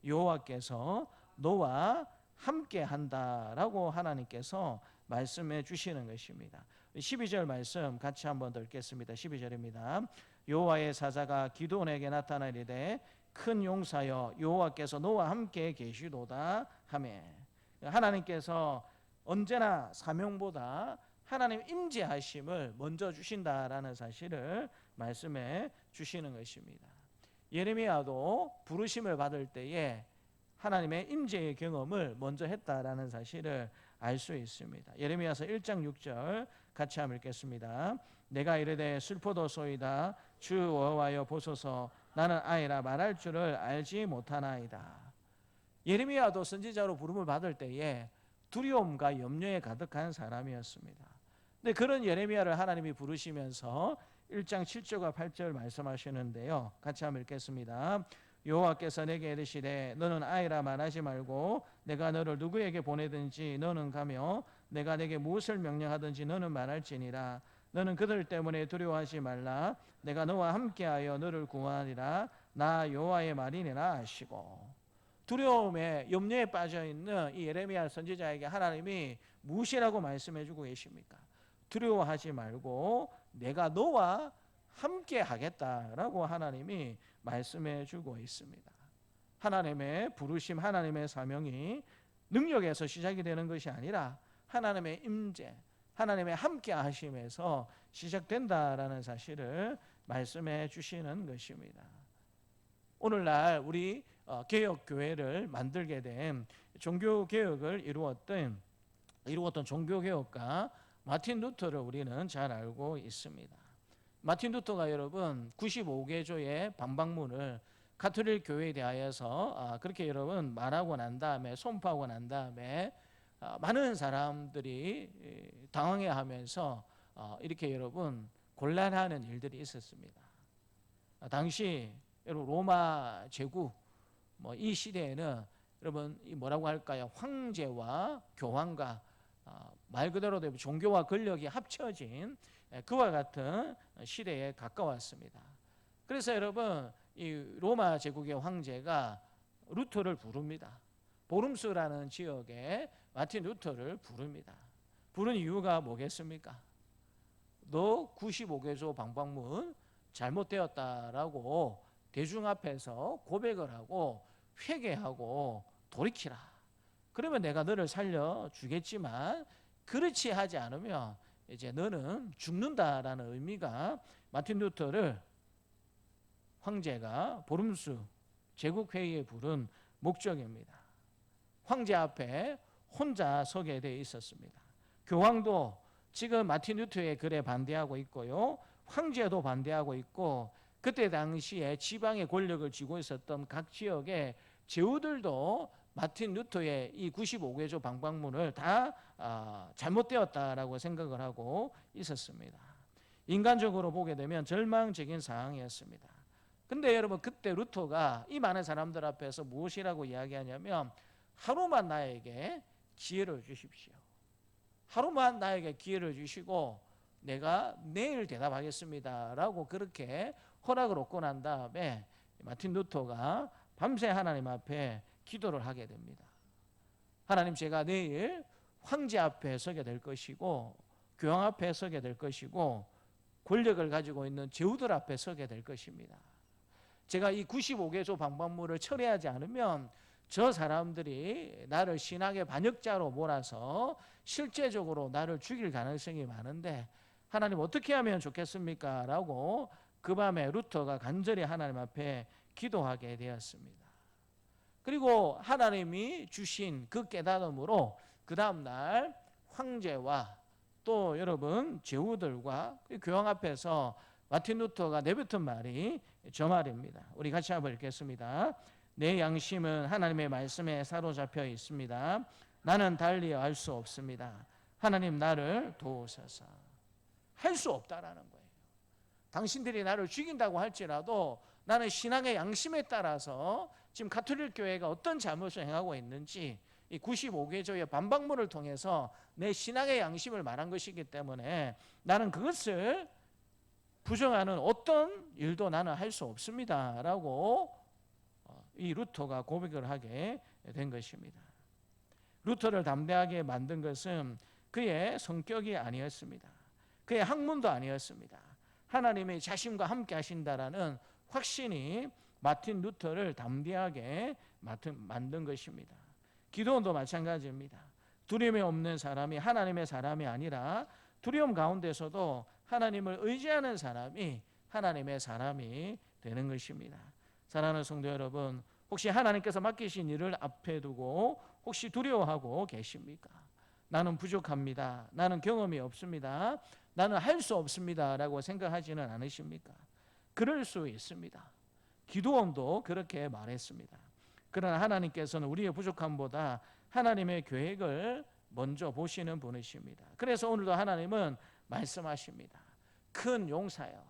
여호와께서 너와 함께 한다라고 하나님께서 말씀해 주시는 것입니다. 12절 말씀 같이 한번 더 읽겠습니다. 12절입니다. 여호와의 사자가 기드온에게 나타나리되 큰 용사여 여호와께서 너와 함께 계시도다 하매, 하나님께서 언제나 사명보다 하나님 임재하심을 먼저 주신다라는 사실을 말씀해 주시는 것입니다. 예레미야도 부르심을 받을 때에 하나님의 임재의 경험을 먼저 했다라는 사실을 알 수 있습니다. 예레미야서 1장 6절 같이 한번 읽겠습니다. 내가 이르되 슬퍼도소이다 주 여호와여 보소서 나는 아이라 말할 줄을 알지 못하나이다. 예레미야도 선지자로 부름을 받을 때에 두려움과 염려에 가득한 사람이었습니다. 근데 그런 예레미야를 하나님이 부르시면서 1장 7절과 8절 말씀하시는데요. 같이 한번 읽겠습니다. 여호와께서 내게 이르시되 너는 아이라 말하지 말고 내가 너를 누구에게 보내든지 너는 가며 내가 내게 무엇을 명령하든지 너는 말할지니라. 너는 그들 때문에 두려워하지 말라. 내가 너와 함께하여 너를 구하리라. 나 여호와의 말이니라 하시고, 두려움에 염려에 빠져있는 이 예레미야 선지자에게 하나님이 무엇이라고 말씀해주고 계십니까? 두려워하지 말고 내가 너와 함께 하겠다라고 하나님이 말씀해주고 있습니다. 하나님의 부르심, 하나님의 사명이 능력에서 시작이 되는 것이 아니라 하나님의 임재, 하나님의 함께 하심에서 시작된다라는 사실을 말씀해 주시는 것입니다. 오늘날 우리 개혁교회를 만들게 된 종교개혁을 이루었던 종교개혁가 마틴 루터를 우리는 잘 알고 있습니다. 마틴 루터가 여러분 95개조의 방방문을 가톨릭 교회에 대하여서 그렇게 여러분 말하고 난 다음에 선포하고 난 다음에 많은 사람들이 당황해하면서 이렇게 여러분 곤란하는 일들이 있었습니다. 당시 여러분 로마 제국 이 시대에는 여러분 이 뭐라고 할까요? 황제와 교황과 말 그대로 종교와 권력이 합쳐진 그와 같은 시대에 가까웠습니다. 그래서 여러분 이 로마 제국의 황제가 루터를 부릅니다. 보름스라는 지역에 마틴 루터를 부릅니다. 부른 이유가 뭐겠습니까? 너 95개조 방방문 잘못되었다라고 대중 앞에서 고백을 하고 회개하고 돌이키라. 그러면 내가 너를 살려주겠지만 그렇지 하지 않으면 이제 너는 죽는다라는 의미가 마틴 루터를 황제가 보름수 제국회의에 부른 목적입니다. 황제 앞에 혼자 서게 돼 있었습니다. 교황도 지금 마틴 루터의 글에 반대하고 있고요. 황제도 반대하고 있고 그때 당시에 지방의 권력을 쥐고 있었던 각 지역의 제후들도 마틴 루터의 이 95개조 방방문을 다 잘못되었다라고 생각을 하고 있었습니다. 인간적으로 보게 되면 절망적인 상황이었습니다. 근데 여러분 그때 루터가 이 많은 사람들 앞에서 무엇이라고 이야기하냐면 하루만 나에게 기회를 주십시오. 하루만 나에게 기회를 주시고 내가 내일 대답하겠습니다 라고 그렇게 허락을 얻고 난 다음에 마틴 루터가 밤새 하나님 앞에 기도를 하게 됩니다. 하나님, 제가 내일 황제 앞에 서게 될 것이고 교황 앞에 서게 될 것이고 권력을 가지고 있는 제후들 앞에 서게 될 것입니다. 제가 이 95개조 방방문을 철회하지 않으면 저 사람들이 나를 신앙의 반역자로 몰아서 실제적으로 나를 죽일 가능성이 많은데 하나님 어떻게 하면 좋겠습니까? 라고 그 밤에 루터가 간절히 하나님 앞에 기도하게 되었습니다. 그리고 하나님이 주신 그 깨달음으로 그 다음날 황제와 또 여러분 제후들과 교황 앞에서 마틴 루터가 내뱉은 말이 저 말입니다. 우리 같이 한번 읽겠습니다. 내 양심은 하나님의 말씀에 사로잡혀 있습니다. 나는 달리 알 수 없습니다. 하나님 나를 도우소서. 할 수 없다라는 거예요. 당신들이 나를 죽인다고 할지라도 나는 신앙의 양심에 따라서 지금 가톨릭 교회가 어떤 잘못을 행하고 있는지 이 95개조의 반박문을 통해서 내 신앙의 양심을 말한 것이기 때문에 나는 그것을 부정하는 어떤 일도 나는 할 수 없습니다 라고 이 루터가 고백을 하게 된 것입니다. 루터를 담대하게 만든 것은 그의 성격이 아니었습니다. 그의 학문도 아니었습니다. 하나님의 자신과 함께 하신다라는 확신이 마틴 루터를 담대하게 만든 것입니다. 기도원도 마찬가지입니다. 두려움이 없는 사람이 하나님의 사람이 아니라 두려움 가운데서도 하나님을 의지하는 사람이 하나님의 사람이 되는 것입니다. 사랑하는 성도 여러분, 혹시 하나님께서 맡기신 일을 앞에 두고 혹시 두려워하고 계십니까? 나는 부족합니다. 나는 경험이 없습니다. 나는 할 수 없습니다 라고 생각하지는 않으십니까? 그럴 수 있습니다. 기도원도 그렇게 말했습니다. 그러나 하나님께서는 우리의 부족함보다 하나님의 계획을 먼저 보시는 분이십니다. 그래서 오늘도 하나님은 말씀하십니다. 큰 용사여,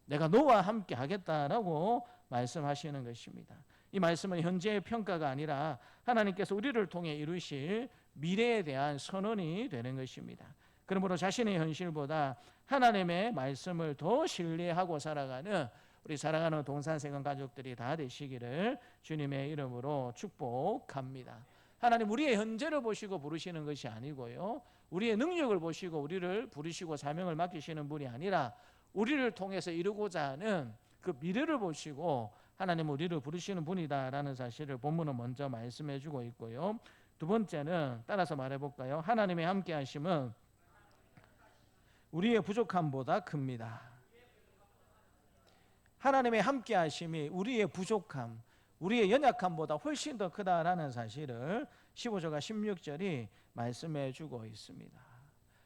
내가 너와 함께 하겠다라고 말씀하시는 것입니다. 이 말씀은 현재의 평가가 아니라 하나님께서 우리를 통해 이루실 미래에 대한 선언이 되는 것입니다. 그러므로 자신의 현실보다 하나님의 말씀을 더 신뢰하고 살아가는 우리 사랑하는 동산세관 가족들이 다 되시기를 주님의 이름으로 축복합니다. 하나님 우리의 현재를 보시고 부르시는 것이 아니고요, 우리의 능력을 보시고 우리를 부르시고 사명을 맡기시는 분이 아니라 우리를 통해서 이루고자 하는 그 미래를 보시고 하나님 우리를 부르시는 분이다라는 사실을 본문은 먼저 말씀해 주고 있고요. 두 번째는 따라서 말해 볼까요? 하나님의 함께 하심은 우리의 부족함보다 큽니다. 하나님의 함께 하심이 우리의 부족함, 우리의 연약함보다 훨씬 더 크다라는 사실을 15절과 16절이 말씀해 주고 있습니다.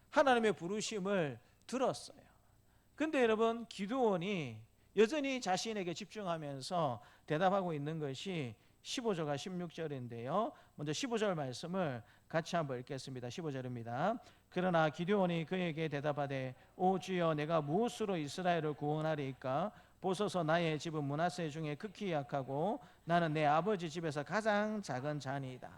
하나님의 부르심을 들었어요. 근데 여러분, 기드온이 여전히 자신에게 집중하면서 대답하고 있는 것이 15절과 16절인데요. 먼저 15절 말씀을 같이 한번 읽겠습니다. 15절입니다. 그러나 기드온이 그에게 대답하되 오 주여, 내가 무엇으로 이스라엘을 구원하리이까? 보소서, 나의 집은 므낫세 중에 극히 약하고 나는 내 아버지 집에서 가장 작은 자니이다.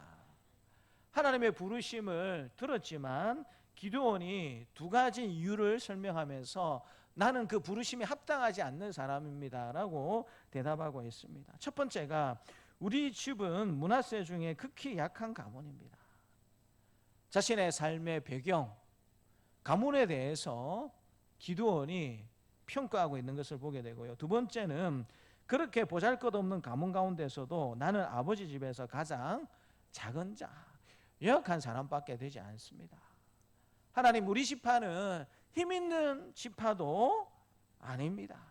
하나님의 부르심을 들었지만 기드온이 두 가지 이유를 설명하면서 나는 그 부르심이 합당하지 않는 사람입니다 라고 대답하고 있습니다. 첫 번째가 우리 집은 므낫세 중에 극히 약한 가문입니다. 자신의 삶의 배경, 가문에 대해서 기드온이 평가하고 있는 것을 보게 되고요. 두 번째는 그렇게 보잘것없는 가문 가운데서도 나는 아버지 집에서 가장 작은 자, 연약한 사람밖에 되지 않습니다. 하나님, 우리 지파는 힘 있는 지파도 아닙니다.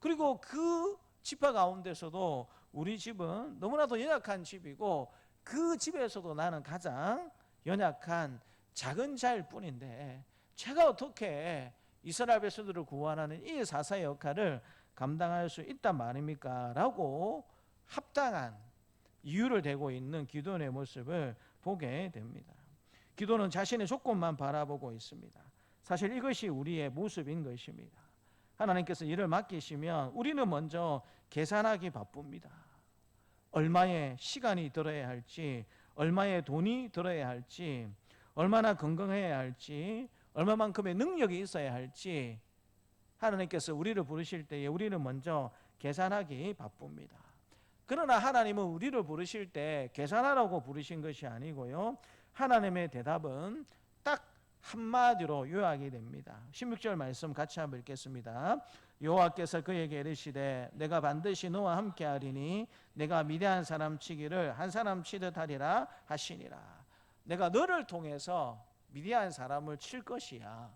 그리고 그 지파 가운데서도 우리 집은 너무나도 연약한 집이고 그 집에서도 나는 가장 연약한 작은 자일 뿐인데 제가 어떻게 이스라엘 백성들을 구원하는 이 사사의 역할을 감당할 수 있단 말입니까? 라고 합당한 이유를 대고 있는 기드온의 모습을 보게 됩니다. 기도는 자신의 조건만 바라보고 있습니다. 사실 이것이 우리의 모습인 것입니다. 하나님께서 일을 맡기시면 우리는 먼저 계산하기 바쁩니다. 얼마의 시간이 들어야 할지, 얼마의 돈이 들어야 할지, 얼마나 건강해야 할지, 얼마만큼의 능력이 있어야 할지 하나님께서 우리를 부르실 때에 우리는 먼저 계산하기 바쁩니다. 그러나 하나님은 우리를 부르실 때 계산하라고 부르신 것이 아니고요, 하나님의 대답은 딱 한마디로 요약이 됩니다. 16절 말씀 같이 한번 읽겠습니다. 여호와께서 그에게 이르시되 내가 반드시 너와 함께하리니 내가 미대한 사람 치기를 한 사람 치듯 하리라 하시니라. 내가 너를 통해서 미대한 사람을 칠 것이야.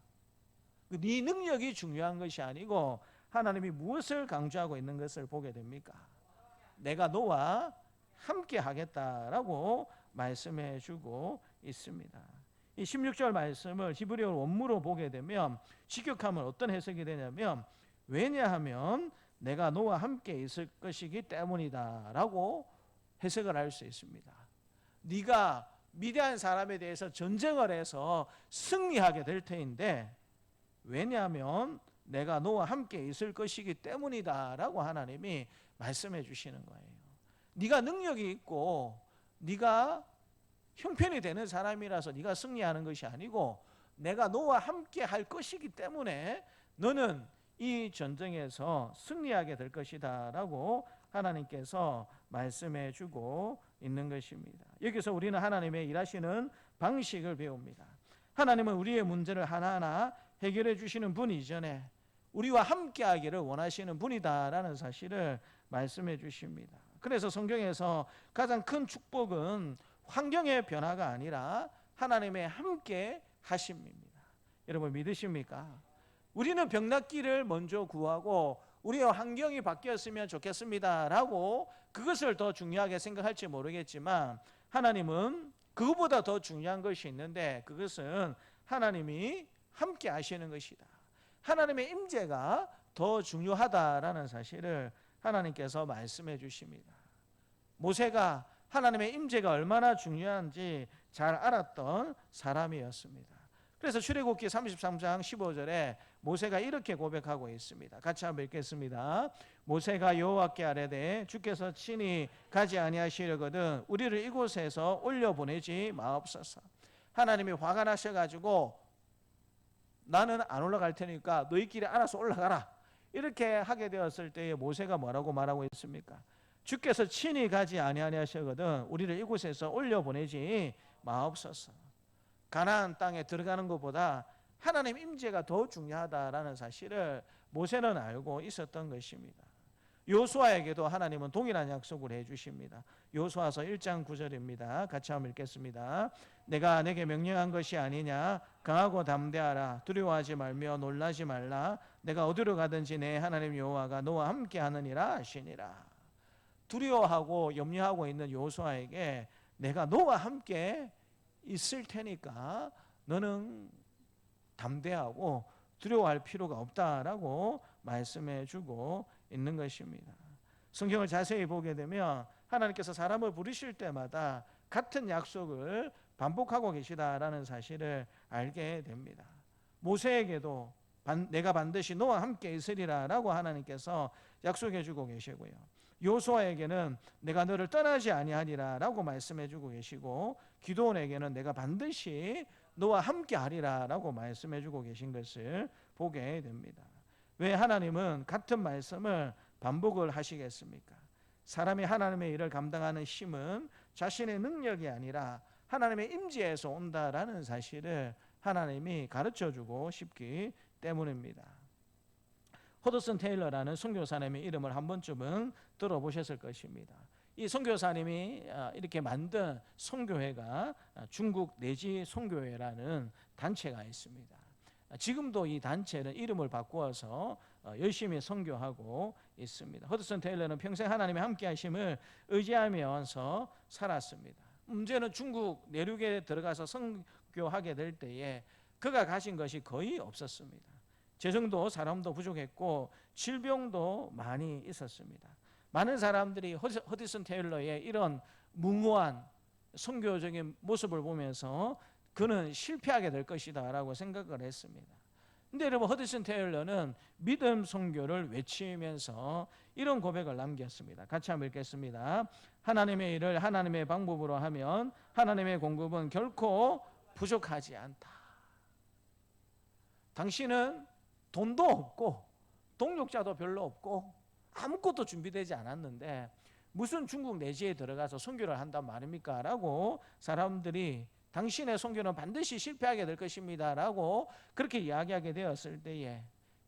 네 능력이 중요한 것이 아니고 하나님이 무엇을 강조하고 있는 것을 보게 됩니까? 내가 너와 함께 하겠다라고 말씀해 주고 있습니다. 이 16절 말씀을 히브리어 원문으로 보게 되면 직역하면 어떤 해석이 되냐면 왜냐하면 내가 너와 함께 있을 것이기 때문이다 라고 해석을 할 수 있습니다. 네가 미대한 사람에 대해서 전쟁을 해서 승리하게 될 터인데 왜냐하면 내가 너와 함께 있을 것이기 때문이다 라고 하나님이 말씀해 주시는 거예요. 네가 능력이 있고 네가 형편이 되는 사람이라서 네가 승리하는 것이 아니고 내가 너와 함께 할 것이기 때문에 너는 이 전쟁에서 승리하게 될 것이다 라고 하나님께서 말씀해 주고 있는 것입니다. 여기서 우리는 하나님의 일하시는 방식을 배웁니다. 하나님은 우리의 문제를 하나하나 해결해 주시는 분 이전에 우리와 함께 하기를 원하시는 분이다라는 사실을 말씀해 주십니다. 그래서 성경에서 가장 큰 축복은 환경의 변화가 아니라 하나님의 함께 하심입니다. 여러분 믿으십니까? 우리는 병낫기를 먼저 구하고 우리의 환경이 바뀌었으면 좋겠습니다 라고 그것을 더 중요하게 생각할지 모르겠지만 하나님은 그것보다 더 중요한 것이 있는데 그것은 하나님이 함께 하시는 것이다. 하나님의 임재가 더 중요하다라는 사실을 하나님께서 말씀해 주십니다. 모세가 하나님의 임재가 얼마나 중요한지 잘 알았던 사람이었습니다. 그래서 출애굽기 33장 15절에 모세가 이렇게 고백하고 있습니다. 같이 한번 읽겠습니다. 모세가 여호와께 아뢰되 주께서 친히 가지 아니하시려거든 우리를 이곳에서 올려보내지 마옵소서. 하나님이 화가 나셔가지고 나는 안 올라갈 테니까 너희끼리 알아서 올라가라 이렇게 하게 되었을 때에 모세가 뭐라고 말하고 있습니까? 주께서 친히 가지 아니하시거든 우리를 이곳에서 올려보내지 마옵소서. 가나안 땅에 들어가는 것보다 하나님 임재가 더 중요하다라는 사실을 모세는 알고 있었던 것입니다. 요수아에게도 하나님은 동일한 약속을 해주십니다. 요수아서 1장 9절입니다. 같이 한번 읽겠습니다. 내가 내게 명령한 것이 아니냐? 강하고 담대하라. 두려워하지 말며 놀라지 말라. 내가 어디로 가든지 내 하나님 여호와가 너와 함께 하느니라 하시니라. 두려워하고 염려하고 있는 요수아에게 내가 너와 함께 있을 테니까 너는 담대하고 두려워할 필요가 없다라고 말씀해 주고 있는 것입니다. 성경을 자세히 보게 되면 하나님께서 사람을 부르실 때마다 같은 약속을 반복하고 계시다라는 사실을 알게 됩니다. 모세에게도 내가 반드시 너와 함께 있으리라 라고 하나님께서 약속해 주고 계시고요. 요수아에게는 내가 너를 떠나지 아니하리라 라고 말씀해 주고 계시고, 기드온에게는 내가 반드시 너와 함께 하리라 라고 말씀해 주고 계신 것을 보게 됩니다. 왜 하나님은 같은 말씀을 반복을 하시겠습니까? 사람이 하나님의 일을 감당하는 힘은 자신의 능력이 아니라 하나님의 임재에서 온다라는 사실을 하나님이 가르쳐주고 싶기 때문입니다. 허드슨 테일러라는 선교사님의 이름을 한 번쯤은 들어보셨을 것입니다. 이 선교사님이 이렇게 만든 선교회가 중국 내지 선교회라는 단체가 있습니다. 지금도 이 단체는 이름을 바꾸어서 열심히 선교하고 있습니다. 허드슨 테일러는 평생 하나님의 함께 하심을 의지하면서 살았습니다. 문제는 중국 내륙에 들어가서 선교하게 될 때에 그가 가진 것이 거의 없었습니다. 재정도 사람도 부족했고 질병도 많이 있었습니다. 많은 사람들이 허드슨 테일러의 이런 무모한 선교적인 모습을 보면서 그는 실패하게 될 것이다 라고 생각을 했습니다. 근데 여러분, 허드슨 테일러는 믿음 선교를 외치면서 이런 고백을 남겼습니다. 같이 한번 읽겠습니다. 하나님의 일을 하나님의 방법으로 하면 하나님의 공급은 결코 부족하지 않다. 당신은 돈도 없고 동력자도 별로 없고 아무것도 준비되지 않았는데 무슨 중국 내지에 들어가서 선교를 한단 말입니까? 라고 사람들이 당신의 선교는 반드시 실패하게 될 것입니다 라고 그렇게 이야기하게 되었을 때에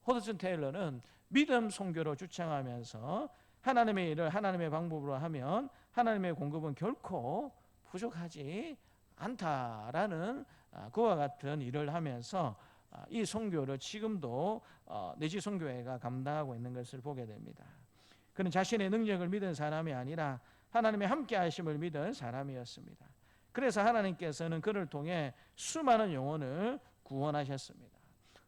허드슨 테일러는 믿음 선교로 주창하면서 하나님의 일을 하나님의 방법으로 하면 하나님의 공급은 결코 부족하지 않다라는 그와 같은 일을 하면서 이 선교를 지금도 내지 선교회가 감당하고 있는 것을 보게 됩니다. 그는 자신의 능력을 믿은 사람이 아니라 하나님의 함께 하심을 믿은 사람이었습니다. 그래서 하나님께서는 그를 통해 수많은 영혼을 구원하셨습니다.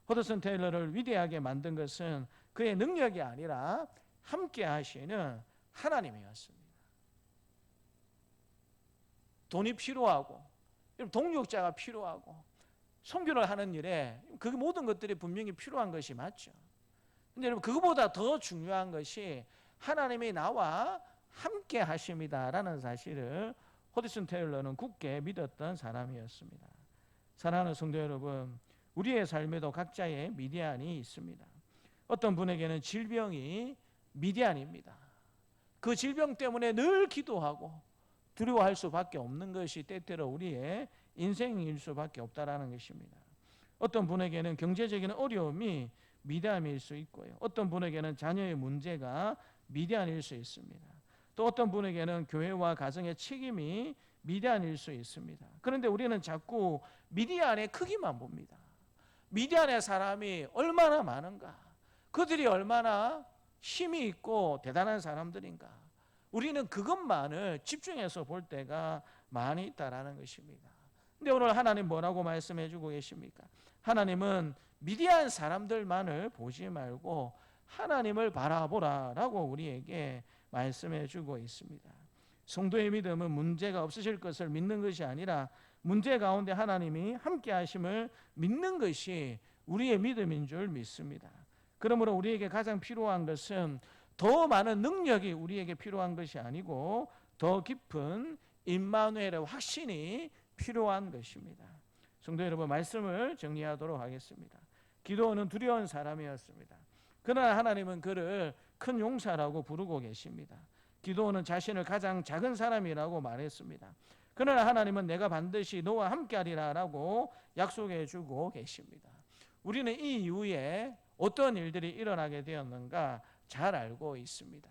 허드슨 테일러를 위대하게 만든 것은 그의 능력이 아니라 함께 하시는 하나님이었습니다. 돈이 필요하고 동력자가 필요하고 선교를 하는 일에 그 모든 것들이 분명히 필요한 것이 맞죠. 근데 여러분, 그거보다 더 중요한 것이 하나님이 나와 함께 하십니다라는 사실을 허드슨 테일러는 굳게 믿었던 사람이었습니다. 사랑하는 성도 여러분, 우리의 삶에도 각자의 미디안이 있습니다. 어떤 분에게는 질병이 미디안입니다. 그 질병 때문에 늘 기도하고 두려워할 수밖에 없는 것이 때때로 우리의 인생일 수밖에 없다라는 것입니다. 어떤 분에게는 경제적인 어려움이 미디안일 수 있고요. 어떤 분에게는 자녀의 문제가 미디안일 수 있습니다. 또 어떤 분에게는 교회와 가정의 책임이 미디안일 수 있습니다. 그런데 우리는 자꾸 미디안의 크기만 봅니다. 미디안의 사람이 얼마나 많은가, 그들이 얼마나 힘이 있고 대단한 사람들인가, 우리는 그것만을 집중해서 볼 때가 많이 있다라는 것입니다. 근데 오늘 하나님 뭐라고 말씀해 주고 계십니까? 하나님은 미디안 사람들만을 보지 말고 하나님을 바라보라라고 우리에게 말씀해 주고 있습니다. 성도의 믿음은 문제가 없으실 것을 믿는 것이 아니라 문제 가운데 하나님이 함께 하심을 믿는 것이 우리의 믿음인 줄 믿습니다. 그러므로 우리에게 가장 필요한 것은 더 많은 능력이 우리에게 필요한 것이 아니고 더 깊은 임마누엘의 확신이 필요한 것입니다. 성도 여러분, 말씀을 정리하도록 하겠습니다. 기드온은 두려운 사람이었습니다. 그러나 하나님은 그를 큰 용사라고 부르고 계십니다. 기드온은 자신을 가장 작은 사람이라고 말했습니다. 그러나 하나님은 내가 반드시 너와 함께하리라 라고 약속해 주고 계십니다. 우리는 이 이후에 어떤 일들이 일어나게 되었는가 잘 알고 있습니다.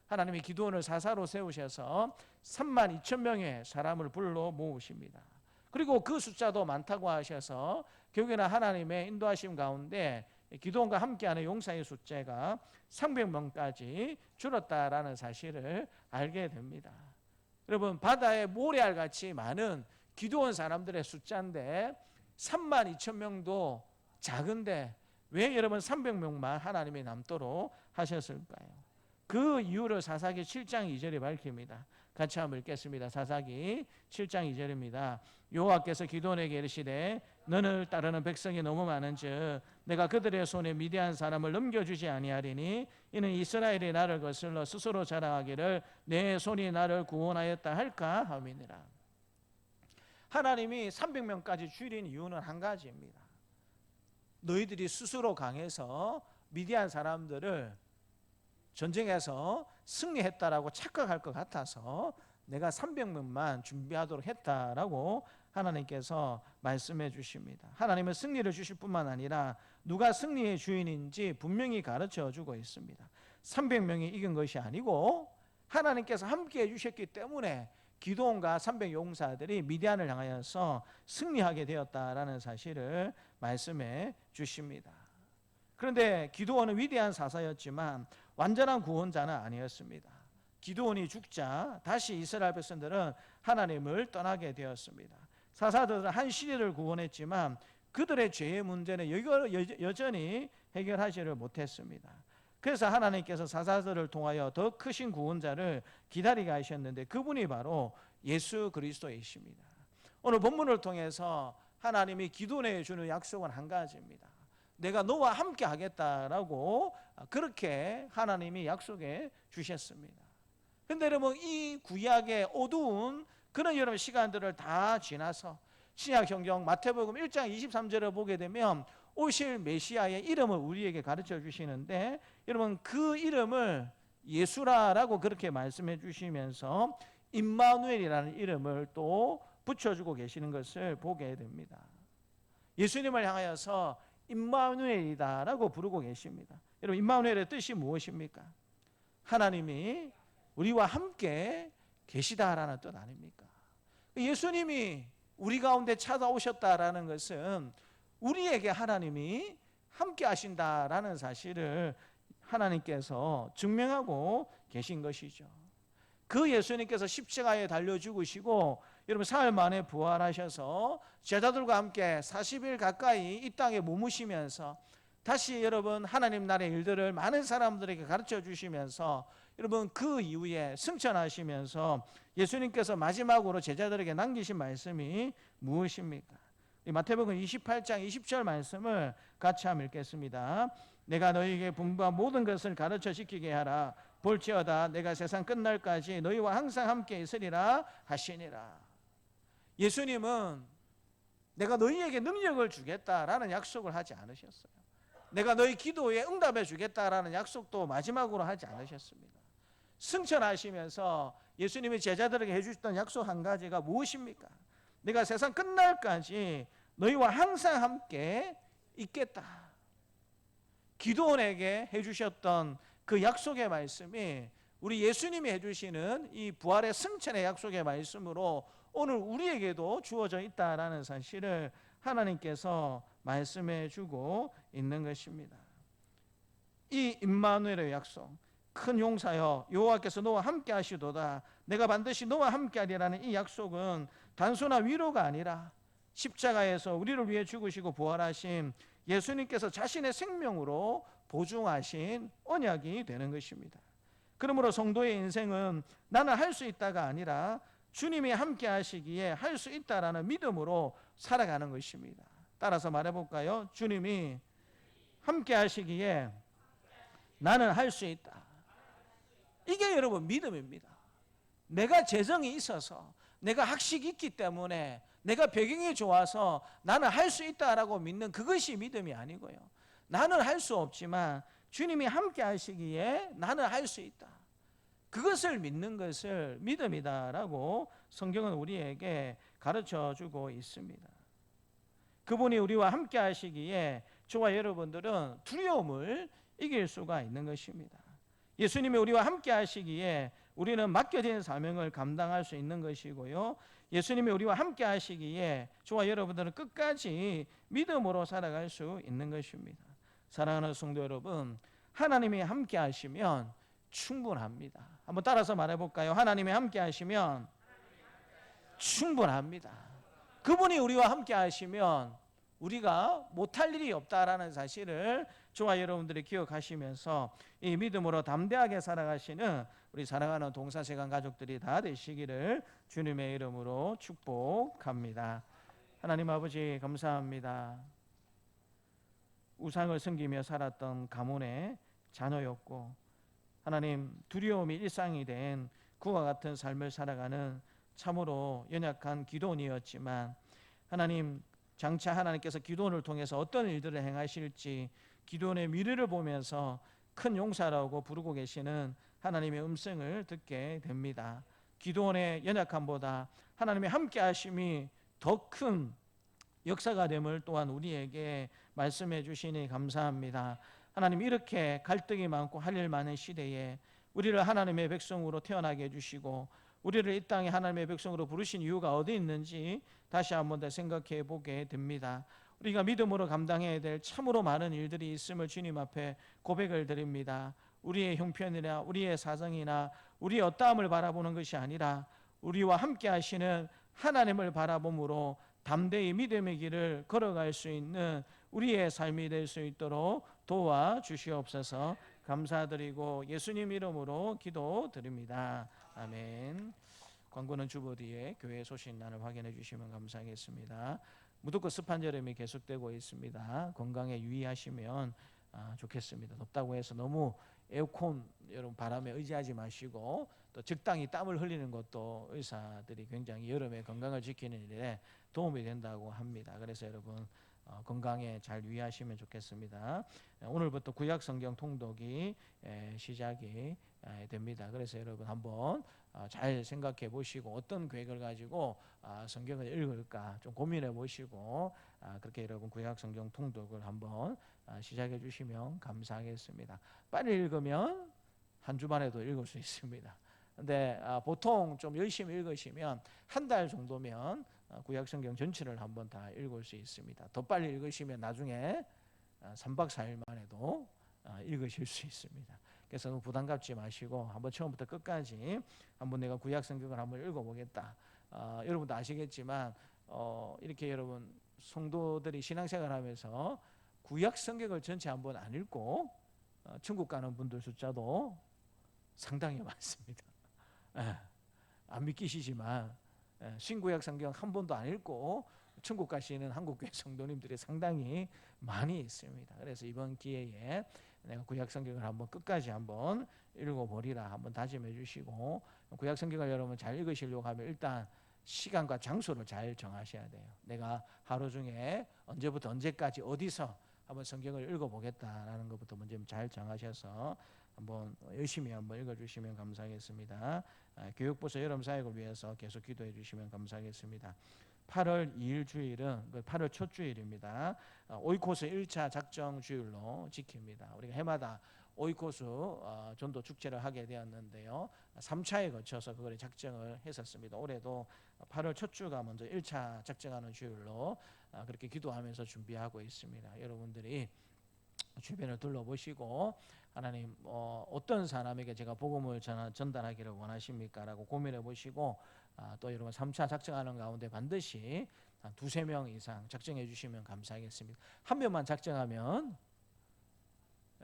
하나님이 기드온을 사사로 세우셔서 3만 2천 명의 사람을 불러 모으십니다. 그리고 그 숫자도 많다고 하셔서 결국에는 하나님의 인도하심 가운데 기드온과 함께하는 용사의 숫자가 300명까지 줄었다라는 사실을 알게 됩니다. 여러분, 바다에 모래알같이 많은 기드온 사람들의 숫자인데 3만 2천 명도 작은데 왜 여러분 300명만 하나님이 남도록 하셨을까요? 그 이유를 사사기 7장 2절이 밝힙니다. 같이 한번 읽겠습니다. 사사기 7장 2절입니다. 여호와께서 기드온에게 이르시되 너를 따르는 백성이 너무 많은즉 내가 그들의 손에 미디안 사람을 넘겨주지 아니하리니 이는 이스라엘이 나를 거슬러 스스로 자랑하기를 내 손이 나를 구원하였다 할까 함이니라. 하나님이 300명까지 줄인 이유는 한 가지입니다. 너희들이 스스로 강해서 미디안 사람들을 전쟁에서 승리했다라고 착각할 것 같아서 내가 300명만 준비하도록 했다라고 하나님께서 말씀해 주십니다. 하나님은 승리를 주실 뿐만 아니라 누가 승리의 주인인지 분명히 가르쳐 주고 있습니다. 300명이 이긴 것이 아니고 하나님께서 함께해 주셨기 때문에 기드온과 300 용사들이 미디안을 향하여서 승리하게 되었다라는 사실을 말씀해 주십니다. 그런데 기드온은 위대한 사사였지만 완전한 구원자는 아니었습니다. 기드온이 죽자 다시 이스라엘 백성들은 하나님을 떠나게 되었습니다. 사사들은 한 시대를 구원했지만 그들의 죄의 문제는 여전히 해결하지를 못했습니다. 그래서 하나님께서 사사들을 통하여 더 크신 구원자를 기다리게 하셨는데 그분이 바로 예수 그리스도이십니다. 오늘 본문을 통해서 하나님이 기드온에게 주는 약속은 한 가지입니다. 내가 너와 함께 하겠다라고 그렇게 하나님이 약속해 주셨습니다. 그런데 여러분, 이 구약의 어두운 그런 여러분 시간들을 다 지나서 신약 성경 마태복음 1장 23절을 보게 되면 오실 메시아의 이름을 우리에게 가르쳐 주시는데 여러분, 그 이름을 예수라라고 그렇게 말씀해 주시면서 임마누엘이라는 이름을 또 붙여주고 계시는 것을 보게 됩니다. 예수님을 향하여서 임마누엘이다라고 부르고 계십니다. 여러분, 임마누엘의 뜻이 무엇입니까? 하나님이 우리와 함께 계시다라는 뜻 아닙니까? 예수님이 우리 가운데 찾아오셨다라는 것은 우리에게 하나님이 함께 하신다라는 사실을 하나님께서 증명하고 계신 것이죠. 그 예수님께서 십자가에 달려 죽으시고 여러분 사흘 만에 부활하셔서 제자들과 함께 40일 가까이 이 땅에 머무시면서 다시 여러분 하나님 나라의 일들을 많은 사람들에게 가르쳐 주시면서 여러분 그 이후에 승천하시면서 예수님께서 마지막으로 제자들에게 남기신 말씀이 무엇입니까? 마태복음 28장 20절 말씀을 같이 한번 읽겠습니다. 내가 너희에게 분부한 모든 것을 가르쳐 지키게 하라. 볼지어다 내가 세상 끝날까지 너희와 항상 함께 있으리라 하시니라. 예수님은 내가 너희에게 능력을 주겠다라는 약속을 하지 않으셨어요. 내가 너희 기도에 응답해 주겠다라는 약속도 마지막으로 하지 않으셨습니다. 승천하시면서 예수님이 제자들에게 해주셨던 약속 한 가지가 무엇입니까? 내가 세상 끝날까지 너희와 항상 함께 있겠다. 기드온에게 해주셨던 그 약속의 말씀이 우리 예수님이 해주시는 이 부활의 승천의 약속의 말씀으로 오늘 우리에게도 주어져 있다라는 사실을 하나님께서 말씀해 주고 있는 것입니다. 이 임마누엘의 약속, 큰 용사여 여호와께서 너와 함께 하시도다 내가 반드시 너와 함께 하리라는 이 약속은 단순한 위로가 아니라 십자가에서 우리를 위해 죽으시고 부활하신 예수님께서 자신의 생명으로 보증하신 언약이 되는 것입니다. 그러므로 성도의 인생은 나는 할 수 있다가 아니라 주님이 함께 하시기에 할 수 있다라는 믿음으로 살아가는 것입니다. 따라서 말해볼까요? 주님이 함께 하시기에 나는 할 수 있다. 이게 여러분 믿음입니다. 내가 재정이 있어서 내가 학식이 있기 때문에 내가 배경이 좋아서 나는 할 수 있다라고 믿는 그것이 믿음이 아니고요. 나는 할 수 없지만 주님이 함께 하시기에 나는 할 수 있다. 그것을 믿는 것을 믿음이다라고 성경은 우리에게 가르쳐주고 있습니다. 그분이 우리와 함께 하시기에 저와 여러분들은 두려움을 이길 수가 있는 것입니다. 예수님이 우리와 함께 하시기에 우리는 맡겨진 사명을 감당할 수 있는 것이고요. 예수님이 우리와 함께 하시기에 저와 여러분들은 끝까지 믿음으로 살아갈 수 있는 것입니다. 사랑하는 성도 여러분, 하나님이 함께 하시면 충분합니다. 한번 따라서 말해볼까요? 하나님이 함께 하시면 충분합니다. 그분이 우리와 함께 하시면 우리가 못할 일이 없다라는 사실을 저와 여러분들이 기억하시면서 이 믿음으로 담대하게 살아가시는 우리 사랑하는 동사세관 가족들이 다 되시기를 주님의 이름으로 축복합니다. 하나님 아버지 감사합니다. 우상을 섬기며 살았던 가문의 자녀였고 하나님 두려움이 일상이 된 그와 같은 삶을 살아가는 참으로 연약한 기도원이었지만 하나님 장차 하나님께서 기도원을 통해서 어떤 일들을 행하실지 기도원의 미래를 보면서 큰 용사라고 부르고 계시는 하나님의 음성을 듣게 됩니다. 기도원의 연약함보다 하나님의 함께 하심이 더 큰 역사가 됨을 또한 우리에게 말씀해 주시니 감사합니다. 하나님 이렇게 갈등이 많고 할 일 많은 시대에 우리를 하나님의 백성으로 태어나게 해주시고 우리를 이 땅에 하나님의 백성으로 부르신 이유가 어디 있는지 다시 한번 더 생각해 보게 됩니다. 우리가 믿음으로 감당해야 될 참으로 많은 일들이 있음을 주님 앞에 고백을 드립니다. 우리의 형편이나 우리의 사정이나 우리의 어떠함을 바라보는 것이 아니라 우리와 함께 하시는 하나님을 바라봄으로 담대히 믿음의 길을 걸어갈 수 있는 우리의 삶이 될 수 있도록 도와주시옵소서. 감사드리고 예수님 이름으로 기도드립니다. 아멘. 광고는 주보 뒤에 교회 소식란을 확인해 주시면 감사하겠습니다. 무더운 습한 여름이 계속되고 있습니다. 건강에 유의하시면 좋겠습니다. 덥다고 해서 너무 에어컨 여러분 바람에 의지하지 마시고 또 적당히 땀을 흘리는 것도 의사들이 굉장히 여름에 건강을 지키는 일에 도움이 된다고 합니다. 그래서 여러분 건강에 잘 유의하시면 좋겠습니다. 오늘부터 구약 성경 통독이 시작이 됩니다. 그래서 여러분 한번 잘 생각해 보시고 어떤 계획을 가지고 성경을 읽을까 좀 고민해 보시고 그렇게 여러분 구약 성경 통독을 한번 시작해 주시면 감사하겠습니다. 빨리 읽으면 한 주만에도 읽을 수 있습니다. 근데 보통 좀 열심히 읽으시면 한 달 정도면 구약 성경 전체를 한번 다 읽을 수 있습니다. 더 빨리 읽으시면 나중에 3박 4일 만에도 읽으실 수 있습니다. 그래서 너무 부담 갖지 마시고 한번 처음부터 끝까지 한번 내가 구약 성경을 한번 읽어보겠다. 여러분도 아시겠지만 이렇게 여러분 성도들이 신앙생활하면서 구약 성경을 전체 한번 안 읽고 천국 가는 분들 숫자도 상당히 많습니다. 안 믿기시지만 신구약 성경 한 번도 안 읽고 천국 가시는 한국교회 성도님들이 상당히 많이 있습니다. 그래서 이번 기회에 내가 구약 성경을 한번 끝까지 한번 읽어보리라 한번 다짐해 주시고 구약 성경을 여러분 잘 읽으시려고 하면 일단 시간과 장소를 잘 정하셔야 돼요. 내가 하루 중에 언제부터 언제까지 어디서 한번 성경을 읽어보겠다라는 것부터 먼저 잘 정하셔서 한번 열심히 한번 읽어주시면 감사하겠습니다. 교육부서 여름 사역을 위해서 계속 기도해 주시면 감사하겠습니다. 8월 2일 주일은 8월 첫 주일입니다. 오이코스 1차 작정 주일로 지킵니다. 우리가 해마다 오이코스 전도 축제를 하게 되었는데요. 3차에 거쳐서 그걸 작정을 했었습니다. 올해도 8월 첫 주가 먼저 1차 작정하는 주일로 그렇게 기도하면서 준비하고 있습니다. 여러분들이 주변을 둘러보시고 하나님 어떤 사람에게 제가 복음을 전달하기를 원하십니까? 라고 고민해 보시고 또 여러분 3차 작정하는 가운데 반드시 한 2-3명 이상 작정해 주시면 감사하겠습니다. 한 명만 작정하면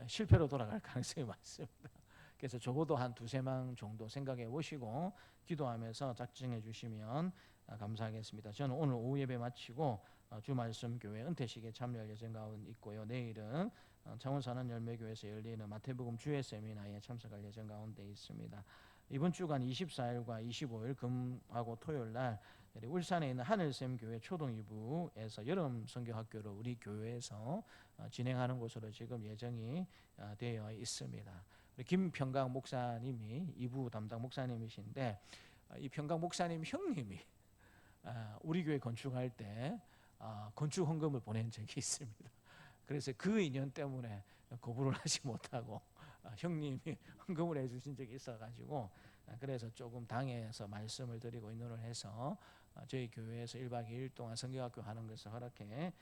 실패로 돌아갈 가능성이 많습니다. 그래서 적어도 한 2-3명 정도 생각해 보시고 기도하면서 작정해 주시면 감사하겠습니다. 저는 오늘 오후 예배 마치고 주말씀 교회 은퇴식에 참여할 예정 가운데 있고요. 내일은 창원산원열매교회에서 열리는 마태복음 주일 세미나에 참석할 예정 가운데 있습니다. 이번 주간 24일과 25일 금하고 토요일 날 울산에 있는 하늘샘 교회 초등 2부에서 여름 선교학교를 우리 교회에서 진행하는 것으로 지금 예정이 되어 있습니다. 우리 김평강 목사님이 2부 담당 목사님이신데 이 평강 목사님 형님이 우리 교회 건축할 때 건축 헌금을 보낸 적이 있습니다. 그래서 그 인연 때문에 거부를 하지 못하고 형님이 헌금을 해주신 적이 있어가지고 그래서 조금 당에서 말씀을 드리고 인원을 해서 저희 교회에서 1박 2일 동안 성경학교 하는 것을 허락해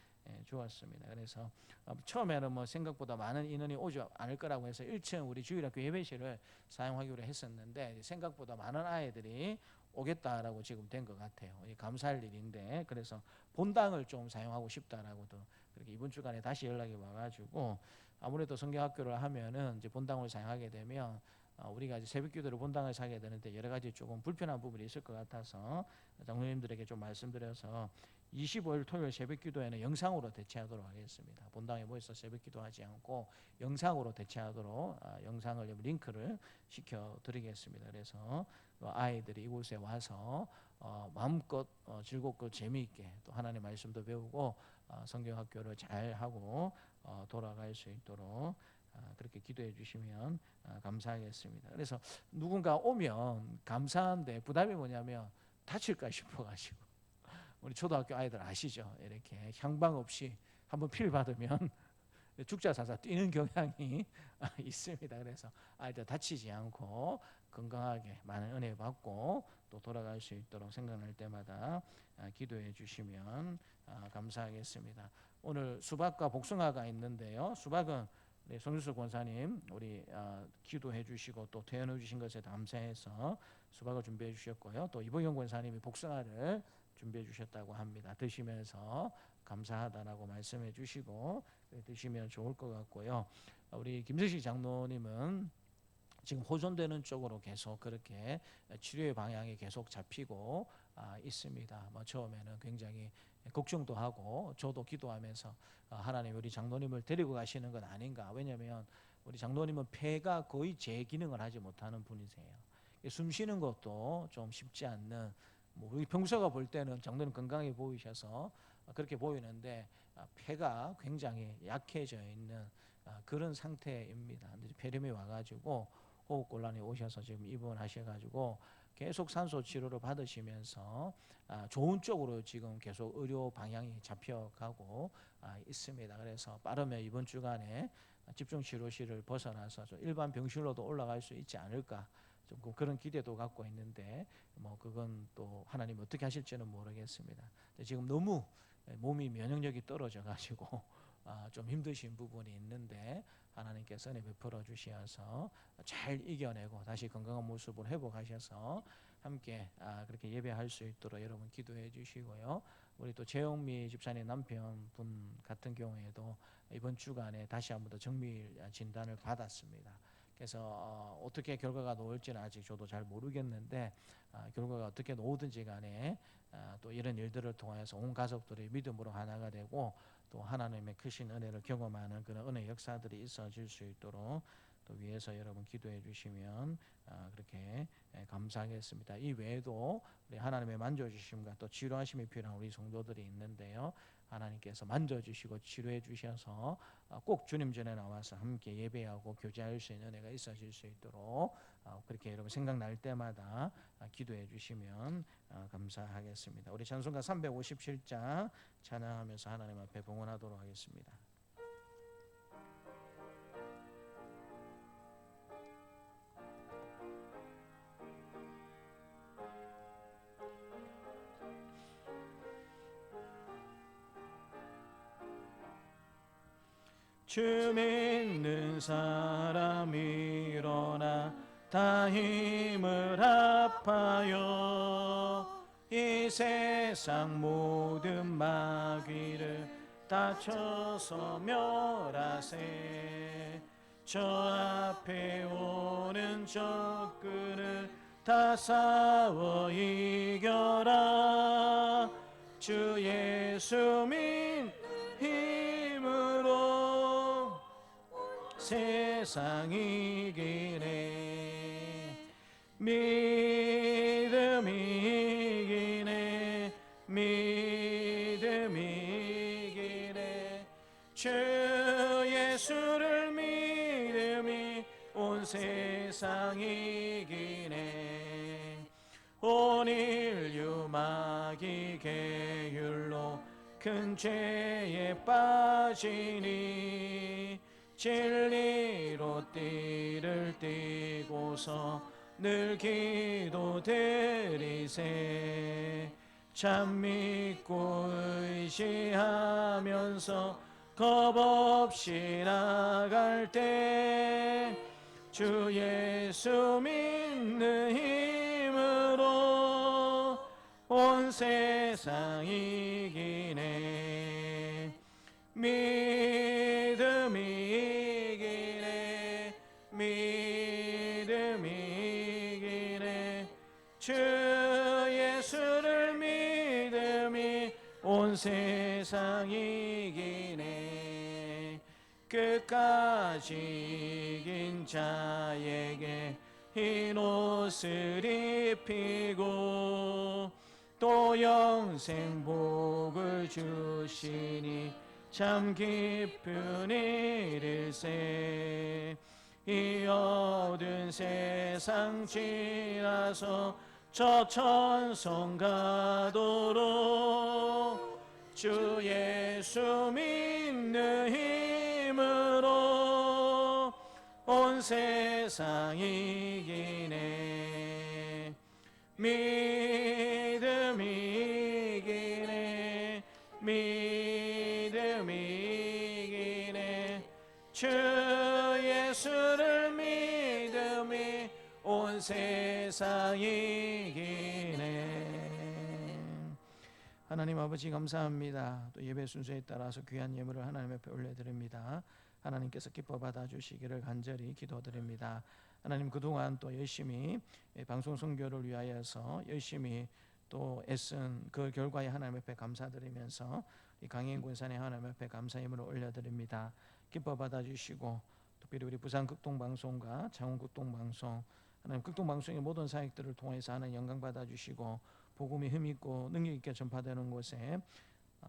주었습니다. 그래서 처음에는 뭐 생각보다 많은 인원이 오지 않을 거라고 해서 1층 우리 주일학교 예배실을 사용하기로 했었는데 생각보다 많은 아이들이 오겠다라고 지금 된 것 같아요. 감사할 일인데 그래서 본당을 좀 사용하고 싶다라고도 그렇게 이번 주간에 다시 연락이 와가지고 아무래도 성경학교를 하면은 이제 본당을 사용하게 되면 우리가 이제 새벽기도를 본당에서 하게 되는데 여러 가지 조금 불편한 부분이 있을 것 같아서 장로님들에게 좀 말씀드려서 25일 토요일 새벽기도에는 영상으로 대체하도록 하겠습니다. 본당에 모여서 새벽기도하지 않고 영상으로 대체하도록 영상을 링크를 시켜드리겠습니다. 그래서 아이들이 이곳에 와서 마음껏 즐겁고 재미있게 또 하나님의 말씀도 배우고 성경학교를 잘 하고 돌아갈 수 있도록 그렇게 기도해 주시면 감사하겠습니다. 그래서 누군가 오면 감사한데 부담이 뭐냐면 다칠까 싶어가지고 우리 초등학교 아이들 아시죠? 이렇게 향방 없이 한번 필 받으면 죽자사자 뛰는 경향이 있습니다. 그래서 아이들 다치지 않고 건강하게 많은 은혜 받고 또 돌아갈 수 있도록 생각날 때마다 기도해 주시면 감사하겠습니다. 오늘 수박과 복숭아가 있는데요. 수박은 송유수 권사님 우리 기도해 주시고 또 퇴원해 주신 것에 감사해서 수박을 준비해 주셨고요. 또 이보경 권사님이 복숭아를 준비해 주셨다고 합니다. 드시면서 감사하다라고 말씀해 주시고 드시면 좋을 것 같고요. 우리 김석식 장로님은 지금 호전되는 쪽으로 계속 그렇게 치료의 방향이 계속 잡히고 있습니다. 뭐 처음에는 굉장히 걱정도 하고 저도 기도하면서 하나님 우리 장로님을 데리고 가시는 건 아닌가. 왜냐하면 우리 장로님은 폐가 거의 제 기능을 하지 못하는 분이세요. 숨 쉬는 것도 좀 쉽지 않는 뭐 우리 평소가 볼 때는 장로님 건강해 보이셔서 그렇게 보이는데 폐가 굉장히 약해져 있는 그런 상태입니다. 폐렴이 와가지고 호흡곤란이 오셔서 지금 입원하셔가지고 계속 산소 치료를 받으시면서 좋은 쪽으로 지금 계속 의료 방향이 잡혀가고 있습니다. 그래서 빠르면 이번 주간에 집중치료실을 벗어나서 좀 일반 병실로도 올라갈 수 있지 않을까 좀 그런 기대도 갖고 있는데 뭐 그건 또 하나님 어떻게 하실지는 모르겠습니다. 지금 너무 몸이 면역력이 떨어져 가지고 좀 힘드신 부분이 있는데 하나님께서 은혜 베풀어 주셔서 잘 이겨내고 다시 건강한 모습을 회복하셔서 함께 그렇게 예배할 수 있도록 여러분 기도해 주시고요. 우리 또 재영미 집사님 남편분 같은 경우에도 이번 주간에 다시 한번 더 정밀 진단을 받았습니다. 그래서 어떻게 결과가 나올지는 아직 저도 잘 모르겠는데 결과가 어떻게 나오든지 간에 또 이런 일들을 통해서 온 가족들이 믿음으로 하나가 되고 또 하나님의 크신 은혜를 경험하는 그런 은혜 역사들이 있어질 수 있도록 또 위해서 여러분 기도해 주시면 그렇게 감사하겠습니다. 이 외에도 우리 하나님의 만져주심과 또 치료하심이 필요한 우리 성도들이 있는데요. 하나님께서 만져주시고 치료해 주셔서 꼭 주님 전에 나와서 함께 예배하고 교제할 수 있는 은혜가 있어질 수 있도록 그렇게 여러분 생각날 때마다 기도해 주시면 감사하겠습니다. 우리 찬송가 357장 찬양하면서 하나님 앞에 봉헌하도록 하겠습니다. 주 믿는 사람 일어나 다 힘을 합하여 이 세상 모든 마귀를 다쳐서 멸하세. 저 앞에 오는 적군을 다 싸워 이겨라. 주 예수 믿는 힘으로 세상 이기네. 믿음 이기네. 믿음 이기네. 주 예수를 믿음이 온 세상 이기네. 온 인류 마귀 계율로 큰 죄에 빠지니 진리로 띠를 띠고서 늘 기도드리세. 참 믿고 의지하면서 겁없이 나갈 때 주 예수 믿는 힘으로 온 세상 이기네. 믿음이 이기네. 믿음이 이기네. 주 예수를 믿음이 온 세상 이기네. 끝까지 이긴 자에게 흰 옷을 입히고 또 영생 복을 주시니 참 기쁜 일일세. 이 어두운 세상 지나서 저 천성 가도록 주 예수 믿는 힘으로 온 세상 이기네. 믿음이 이기네. 믿음이 이기네. 주 예수를 믿음이 온 세상 이기네. 하나님 아버지 감사합니다. 또 예배 순서에 따라서 귀한 예물을 하나님 앞에 올려드립니다. 하나님께서 기뻐 받아주시기를 간절히 기도드립니다. 하나님 그동안 또 열심히 방송 선교를 위하여서 열심히 또 애쓴 그 결과에 하나님 앞에 감사드리면서 이 강인 군산에 하나님 앞에 감사 예물을 올려드립니다. 기뻐 받아주시고 특별히 우리 부산 극동방송과 창원 극동방송 하나님 극동방송의 모든 사역들을 통해서 하나님 영광 받아주시고 복음이 힘있고 능력있게 전파되는 곳에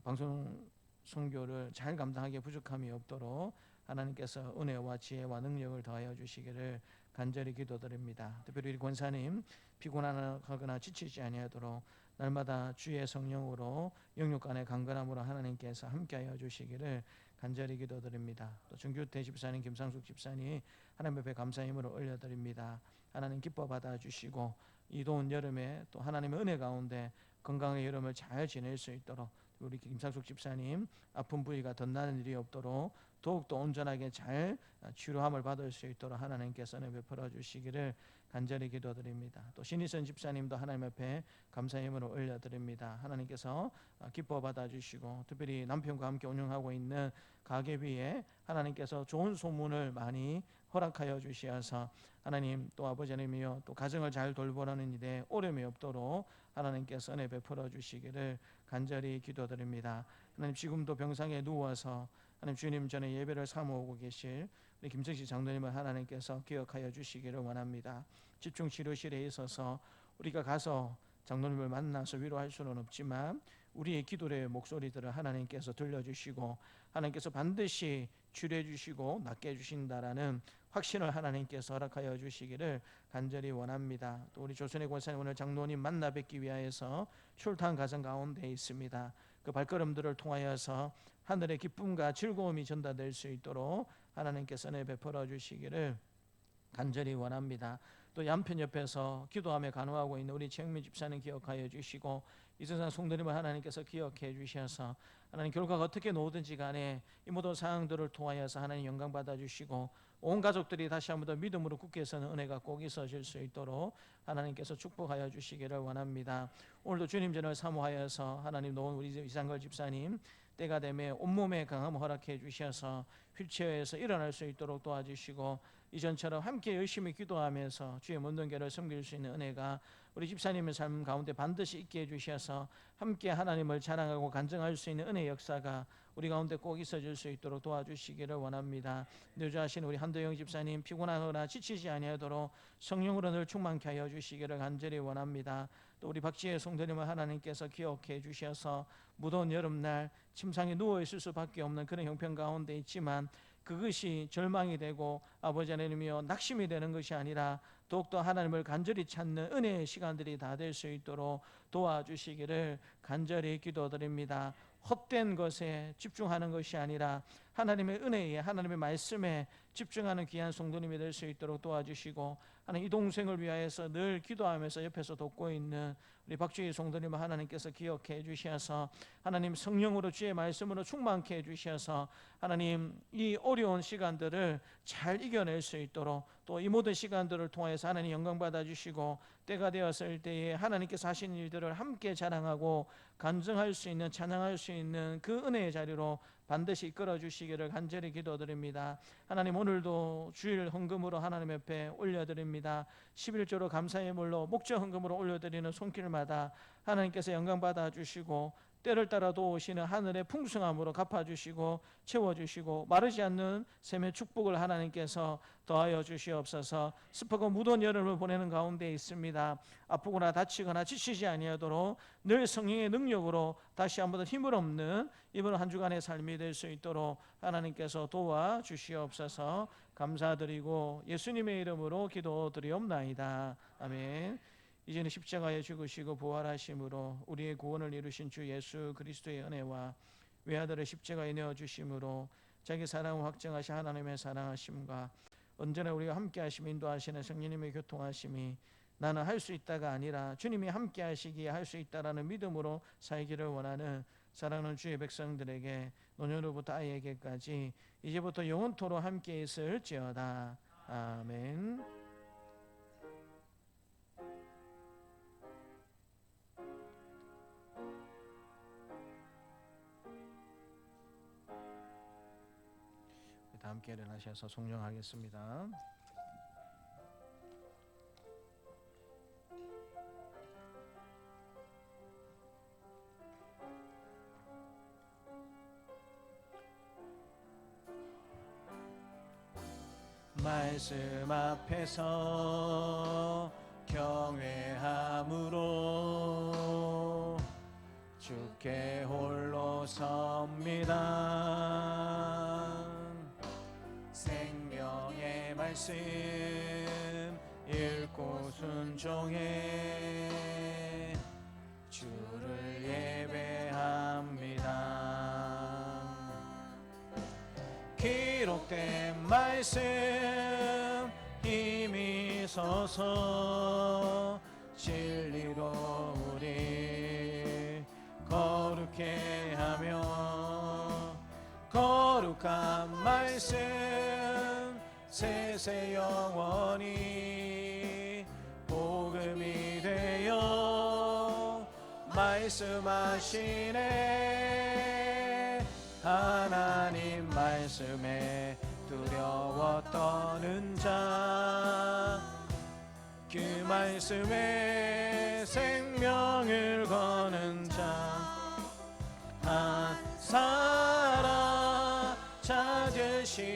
방송 선교를 잘 감당하기에 부족함이 없도록 하나님께서 은혜와 지혜와 능력을 더하여 주시기를 간절히 기도드립니다. 특별히 우리 권사님 피곤하거나 지치지 아니하도록 날마다 주의 성령으로 영육간의 강건함으로 하나님께서 함께하여 주시기를 간절히 기도드립니다. 또 정규태 집사님, 김상숙 집사님 하나님 앞에 감사 힘으로 올려드립니다. 하나님 기뻐 받아주시고 이 더운 여름에 또 하나님의 은혜 가운데 건강의 여름을 잘 지낼 수 있도록 우리 김상숙 집사님 아픈 부위가 덧나는 일이 없도록 더욱더 온전하게 잘 치료함을 받을 수 있도록 하나님께서 은혜 베풀어 주시기를 간절히 기도드립니다. 또 신희선 집사님도 하나님 앞에 감사의 힘으로 올려드립니다. 하나님께서 기뻐 받아주시고 특별히 남편과 함께 운영하고 있는 가게 위에 하나님께서 좋은 소문을 많이 허락하여 주시어서 하나님 또 아버지 하나님이여 또 가정을 잘 돌보라는 일에 어려움이 없도록 하나님께서 은혜 베풀어 주시기를 간절히 기도드립니다. 하나님 지금도 병상에 누워서 하나님 주님 전에 예배를 사모하고 계실 우리 김정식 장로님을 하나님께서 기억하여 주시기를 원합니다. 집중치료실에 있어서 우리가 가서 장로님을 만나서 위로할 수는 없지만 우리의 기도의 목소리들을 하나님께서 들려주시고 하나님께서 반드시 치료해 주시고 낫게 해주신다라는 확신을 하나님께서 허락하여 주시기를 간절히 원합니다. 또 우리 조선의 권사님 오늘 장로님 만나 뵙기 위하여서 출타한 가정 가운데 있습니다. 그 발걸음들을 통하여서 하늘의 기쁨과 즐거움이 전달될 수 있도록 하나님께서 은혜 베풀어 주시기를 간절히 원합니다. 또 양편 옆에서 기도하며 간호하고 있는 우리 최영민 집사님 기억하여 주시고 이 세상 성도님을 하나님께서 기억해 주셔서 하나님 결과가 어떻게 나오든지 간에 이 모든 상황들을 통하여서 하나님 영광 받아 주시고 온 가족들이 다시 한번 더 믿음으로 굳게 서는 은혜가 꼭 있어질 수 있도록 하나님께서 축복하여 주시기를 원합니다. 오늘도 주님 전을 사모하여서 하나님 놓은 우리 이상걸 집사님 때가 되면 온몸에 강함을 허락해 주셔서 휠체어에서 일어날 수 있도록 도와주시고 이전처럼 함께 열심히 기도하면서 주의 문둥교를 섬길 수 있는 은혜가 우리 집사님의 삶 가운데 반드시 있게 해주셔서 함께 하나님을 자랑하고 간증할 수 있는 은혜 역사가 우리 가운데 꼭 있어질 수 있도록 도와주시기를 원합니다. 뇌주하신 우리 한도영 집사님 피곤하거나 지치지 아니하도록 성령으로 늘 충만케 하여 주시기를 간절히 원합니다. 또 우리 박지혜 성도님을 하나님께서 기억해 주셔서 무더운 여름날 침상에 누워 있을 수밖에 없는 그런 형편 가운데 있지만 그것이 절망이 되고 아버지 하나님이여 낙심이 되는 것이 아니라 더욱더 하나님을 간절히 찾는 은혜의 시간들이 다 될 수 있도록 도와주시기를 간절히 기도드립니다. 헛된 것에 집중하는 것이 아니라 하나님의 은혜에, 하나님의 말씀에 집중하는 귀한 성도님이 될 수 있도록 도와주시고, 하나님 이 동생을 위하여서 늘 기도하면서 옆에서 돕고 있는 우리 박주희 성도님을 하나님께서 기억해 주셔서 하나님 성령으로 주의 말씀으로 충만케 해 주셔서 하나님 이 어려운 시간들을 잘 이겨낼 수 있도록, 또 이 모든 시간들을 통해서 하나님 영광 받아 주시고, 때가 되었을 때에 하나님께서 하신 일들을 함께 자랑하고 간증할 수 있는, 찬양할 수 있는 그 은혜의 자리로 반드시 이끌어 주시기를 간절히 기도드립니다. 하나님 오늘도 주일 헌금으로 하나님 옆에 올려드립니다. 11조로 감사의 물로 목적 헌금으로 올려드리는 손길마다 하나님께서 영광 받아 주시고, 때를 따라 도우시는 하늘의 풍성함으로 갚아주시고 채워주시고, 마르지 않는 샘의 축복을 하나님께서 더하여 주시옵소서. 습하고 무더운 여름을 보내는 가운데 있습니다. 아프거나 다치거나 지치지 아니하도록 늘 성령의 능력으로 다시 한번 힘을 얻는 이번 한 주간의 삶이 될 수 있도록 하나님께서 도와주시옵소서. 감사드리고 예수님의 이름으로 기도드리옵나이다. 아멘. 이제는 십자가에 죽으시고 부활하심으로 우리의 구원을 이루신 주 예수 그리스도의 은혜와 외아들의 십자가에 내어주심으로 자기 사랑을 확증하신 하나님의 사랑하심과 언제나 우리가 함께 하시며 인도하시는 성령님의 교통하심이 나는 할 수 있다가 아니라 주님이 함께 하시기에 할 수 있다라는 믿음으로 살기를 원하는 사랑하는 주의 백성들에게 노년으로부터 아이에게까지 이제부터 영원토록 함께 있을지어다. 아멘. 다 함께 일어나셔서 송영하겠습니다. 말씀 앞에서 경외함으로 주께 홀로 섭니다. 생명의 말씀 읽고 순종해 주를 예배합니다. 기록된 말씀 힘이 서서 진리로 우리 거룩해 하며, 거룩한 말씀 세세 영원히 복음이 되어 말씀하시네. 하나님 말씀에 두려워 떠는 자, 그 말씀에 생명을 거는 자 한 사람 찾으시는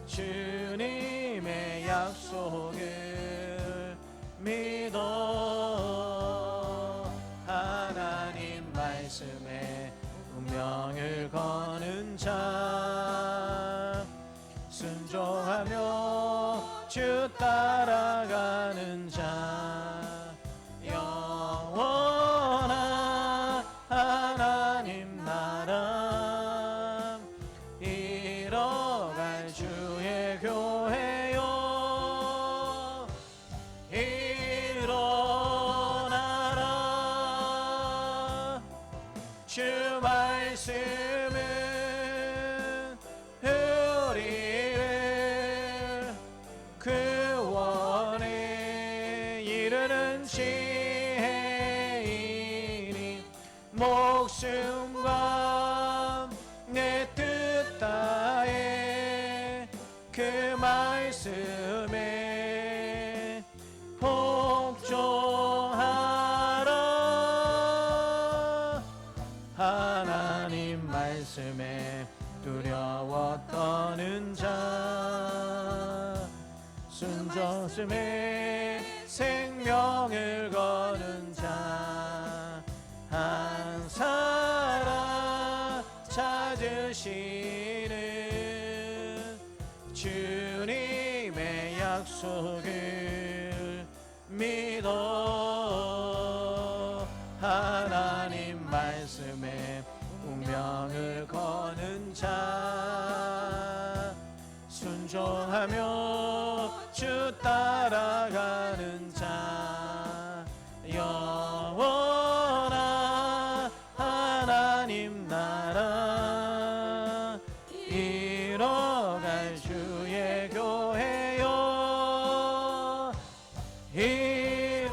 주님의 약속을 믿어. 하나님 말씀에 운명을 거는 자, 순종하며 주 따라가는 자, 영원한 하나님 나라 이뤄갈 주의 교회요, 일어나라. 주 말씀은 우리를 구원에 이르는 지혜이니, 목숨과 내 뜻 다해 그 말씀에 복종하라. 하나님 말씀에 두려워 떠는 자, 순종심에 생명을 거는 자 한 사람 찾으 지키시는 주님의 약속을 믿어 하나님 말씀에 운명을 거는 자 순종하며 주 따라가는 자 영원한 하나님 나라 이뤄갈 주의 교회여 일어나라